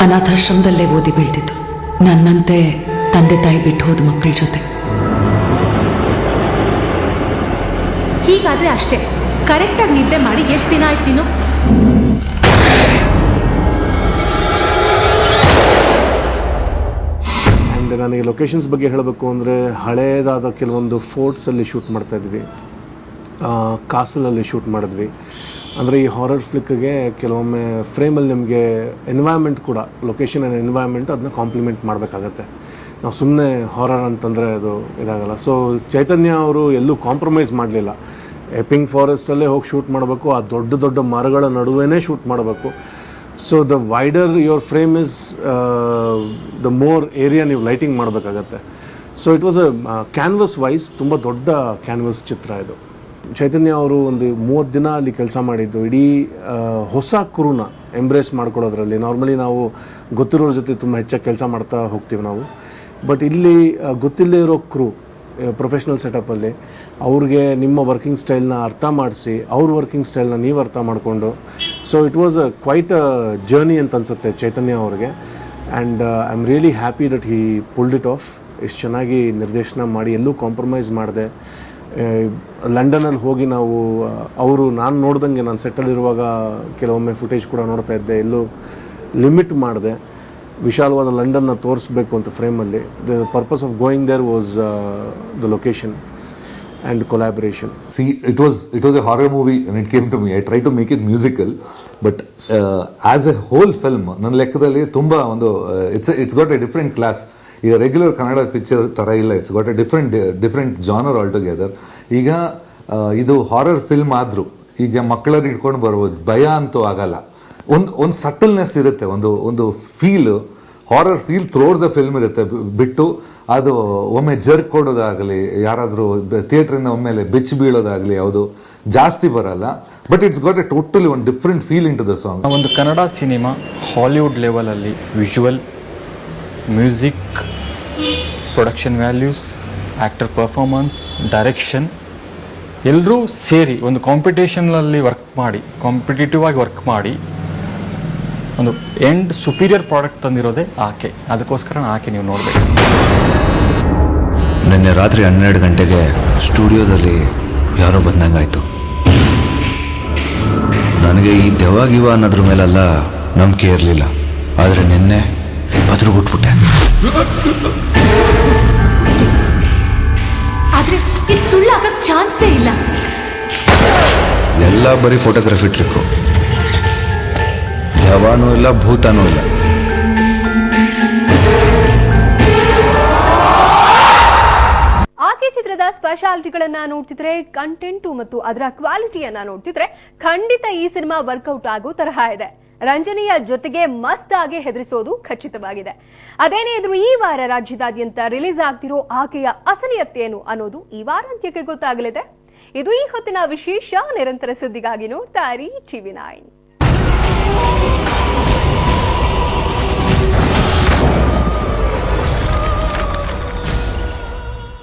ಅನಾಥಾಶ್ರಮದಲ್ಲೇ ಓದಿ ಬೆಳೆದಿದ್ದು, ನನ್ನಂತೆ ತಂದೆ ತಾಯಿ ಬಿಟ್ಟು ಹೋದ ಮಕ್ಕಳ ಜೊತೆ. ಹೀಗಾದ್ರೆ ಅಷ್ಟೇ, ಕರೆಕ್ಟಾಗಿ ನಿದ್ದೆ ಮಾಡಿ ಎಷ್ಟು ದಿನ ಆಯ್ತು ನೀನು? ಆ್ಯಂಡ್ ನನಗೆ ಲೊಕೇಶನ್ಸ್ ಬಗ್ಗೆ ಹೇಳಬೇಕು ಅಂದರೆ ಹಳೇದಾದ ಕೆಲವೊಂದು ಫೋರ್ಟ್ಸಲ್ಲಿ ಶೂಟ್ ಮಾಡ್ತಾ ಇದ್ವಿ, ಕಾಸಲಲ್ಲಿ ಶೂಟ್ ಮಾಡಿದ್ವಿ. ಅಂದರೆ ಈ ಹಾರರ್ ಫ್ಲಿಕ್ಗೆ ಕೆಲವೊಮ್ಮೆ ಫ್ರೇಮಲ್ಲಿ ನಿಮಗೆ ಎನ್ವೈರ್ಮೆಂಟ್ ಕೂಡ, ಲೊಕೇಶನ್ ಆ್ಯಂಡ್ ಎನ್ವೈರ್ಮೆಂಟ್ ಅದನ್ನ ಕಾಂಪ್ಲಿಮೆಂಟ್ ಮಾಡಬೇಕಾಗತ್ತೆ. ನಾವು ಸುಮ್ಮನೆ ಹಾರರ್ ಅಂತಂದರೆ ಅದು ಇದಾಗಲ್ಲ. ಸೊ ಚೈತನ್ಯ ಅವರು ಎಲ್ಲೂ ಕಾಂಪ್ರಮೈಸ್ ಮಾಡಲಿಲ್ಲ. ಎಪಿಂಗ್ ಫಾರೆಸ್ಟಲ್ಲೇ ಹೋಗಿ ಶೂಟ್ ಮಾಡಬೇಕು, ಆ ದೊಡ್ಡ ದೊಡ್ಡ ಮರಗಳ ನಡುವೆನೇ ಶೂಟ್ ಮಾಡಬೇಕು. So the wider your frame is the more area ನೀವು ಲೈಟಿಂಗ್ ಮಾಡಬೇಕಾಗತ್ತೆ. So it was a canvas wise ತುಂಬ ದೊಡ್ಡ ಕ್ಯಾನ್ವಸ್ ಚಿತ್ರ ಇದು. ಚೈತನ್ಯ ಅವರು ಒಂದು 30 ದಿನ ಅಲ್ಲಿ ಕೆಲಸ ಮಾಡಿದ್ದು, ಇಡೀ ಹೊಸ ಕ್ರೂನ ಎಂಬ್ರೇಸ್ ಮಾಡ್ಕೊಳ್ಳೋದ್ರಲ್ಲಿ. ನಾರ್ಮಲಿ ನಾವು ಗೊತ್ತಿರೋರ ಜೊತೆ ತುಂಬ ಹೆಚ್ಚಾಗಿ ಕೆಲಸ ಮಾಡ್ತಾ ಹೋಗ್ತೀವಿ ನಾವು, ಬಟ್ ಇಲ್ಲಿ ಗೊತ್ತಿಲ್ಲದೆ ಇರೋ ಕ್ರೂ ಪ್ರೊಫೆಷ್ನಲ್ ಸೆಟಪ್ಪಲ್ಲಿ ಅವ್ರಿಗೆ ನಿಮ್ಮ ವರ್ಕಿಂಗ್ ಸ್ಟೈಲ್ನ ಅರ್ಥ ಮಾಡಿಸಿ, ಅವ್ರ ವರ್ಕಿಂಗ್ ಸ್ಟೈಲ್ನ ನೀವು ಅರ್ಥ ಮಾಡಿಕೊಂಡು, so it was quite a journey ಅಂತ ಅನಿಸುತ್ತೆ ಚೈತನ್ಯ ಅವ್ರಿಗೆ. And I am really happy that he pulled it off. ಇಷ್ಟು ಚೆನ್ನಾಗಿ ನಿರ್ದೇಶನ ಮಾಡಿ ಎಲ್ಲೂ ಕಾಂಪ್ರಮೈಸ್ ಮಾಡಿದೆ. ಲಂಡನಲ್ಲಿ ಹೋಗಿ ನಾವು ನಾನು ನೋಡ್ದಂಗೆ, ನಾನು ಸೆಟ್ಟಲ್ಲಿರುವಾಗ ಕೆಲವೊಮ್ಮೆ ಫುಟೇಜ್ ಕೂಡ ನೋಡ್ತಾ ಇದ್ದೆ, ಎಲ್ಲೂ ಲಿಮಿಟ್ ಮಾಡಿದೆ. ವಿಶಾಲವಾದ ಲಂಡನ್ನ ತೋರಿಸ್ಬೇಕು ಅಂತ ಫ್ರೇಮಲ್ಲಿ. The purpose of going there was the location and collaboration. See, it was a horror movie when it came to me. I tried to make it musical, but as a whole film, ನನ್ನ ಲೆಕ್ಕದಲ್ಲಿ ತುಂಬ ಒಂದು it's got a different class. ಈಗ regular Kannada picture ಥರ ಇಲ್ಲ. It's got A different genre all together. ಈಗ ಇದು horror film ಆದರೂ ಈಗ ಮಕ್ಕಳನ್ನ ಇಟ್ಕೊಂಡು ಬರ್ಬೋದು, ಭಯ ಅಂತೂ ಆಗಲ್ಲ. ಒಂದು ಸಟಲ್ನೆಸ್ ಇರುತ್ತೆ, ಒಂದು feel, horror feel through the film ಇರುತ್ತೆ. ಬಿಟ್ಟು ಅದು ಒಮ್ಮೆ ಜರ್ಕ್ ಕೊಡೋದಾಗಲಿ, ಯಾರಾದರೂ ಥಿಯೇಟ್ರಿಂದ ಒಮ್ಮೆಲೆ ಬೆಚ್ಚಿ ಬೀಳೋದಾಗಲಿ ಯಾವುದು ಜಾಸ್ತಿ ಬರಲ್ಲ. But it's got a totally ಒಂದು different feel in to the song. ಒಂದು ಕನ್ನಡ ಸಿನಿಮಾ ಹಾಲಿವುಡ್ ಲೆವೆಲಲ್ಲಿ visual, music, production values, actor performance, direction ಎಲ್ಲರೂ ಸೇರಿ ಒಂದು ಕಾಂಪಿಟೇಷನಲ್ಲಿ ಕಾಂಪಿಟೇಟಿವ್ ಆಗಿ ವರ್ಕ್ ಮಾಡಿ ಒಂದು ಎಂಡ್ ಸುಪೀರಿಯರ್ ಪ್ರಾಡಕ್ಟ್ ತಂದಿರೋದೇ ಆಕೆ. ಅದಕ್ಕೋಸ್ಕರ ಆಕೆ ನೀವು ನೋಡಬೇಕು. ನಿನ್ನೆ ರಾತ್ರಿ 12 ಗಂಟೆಗೆ ಸ್ಟುಡಿಯೋದಲ್ಲಿ ಯಾರೋ ಬಂದಂಗಾಯ್ತು. ನನಗೆ ಈ ದೆವ್ವ ಅನ್ನೋದ್ರ ಮೇಲೆಲ್ಲ ನಂಬಿಕೆ ಇರಲಿಲ್ಲ. ಆದರೆ ನಿನ್ನೆ ಬದ್ರುಗುಟ್ಬಿಟ್ಟೆ. ಆದ್ರೆ ಇದು ಸುಳ್ಳಾಗಕ್ ಚಾನ್ಸೇ ಇಲ್ಲ. ಎಲ್ಲ ಬರೀ ಫೋಟೋಗ್ರಫಿ ಟ್ರಿಕ್ಕು, ದೆವ್ವನೂ ಇಲ್ಲ ಭೂತನೂ ಇಲ್ಲ. ಆಕೆ ಚಿತ್ರದ ಸ್ಪೆಷಾಲಿಟಿಗಳನ್ನ ನೋಡ್ತಿದ್ರೆ, ಕಂಟೆಂಟು ಮತ್ತು ಅದರ ಕ್ವಾಲಿಟಿಯನ್ನ ನೋಡ್ತಿದ್ರೆ ಖಂಡಿತ ಈ ಸಿನಿಮಾ ವರ್ಕೌಟ್ ಆಗೋ ತರಹ ಇದೆ. ರಂಜನಿಯ ಜೊತೆಗೆ ಮಸ್ತ್ ಆಗಿ ಹೆದರಿಸೋದು ಖಚಿತವಾಗಿದೆ. ಅದೇನೇ ಇದ್ರೂ ಈ ವಾರ ರಾಜ್ಯದಾದ್ಯಂತ ರಿಲೀಸ್ ಆಗ್ತಿರೋ ಆಕೆಯ ಅಸಲಿಯತ್ತೇನು ಅನ್ನೋದು ಈ ವಾರಾಂತ್ಯಕ್ಕೆ ಗೊತ್ತಾಗಲಿದೆ. ಇದು ಈ ಹೊತ್ತಿನ ವಿಶೇಷ. ನಿರಂತರ ಸುದ್ದಿಗಾಗಿ ನೋಡ್ತಾ ಇರಿ TV9.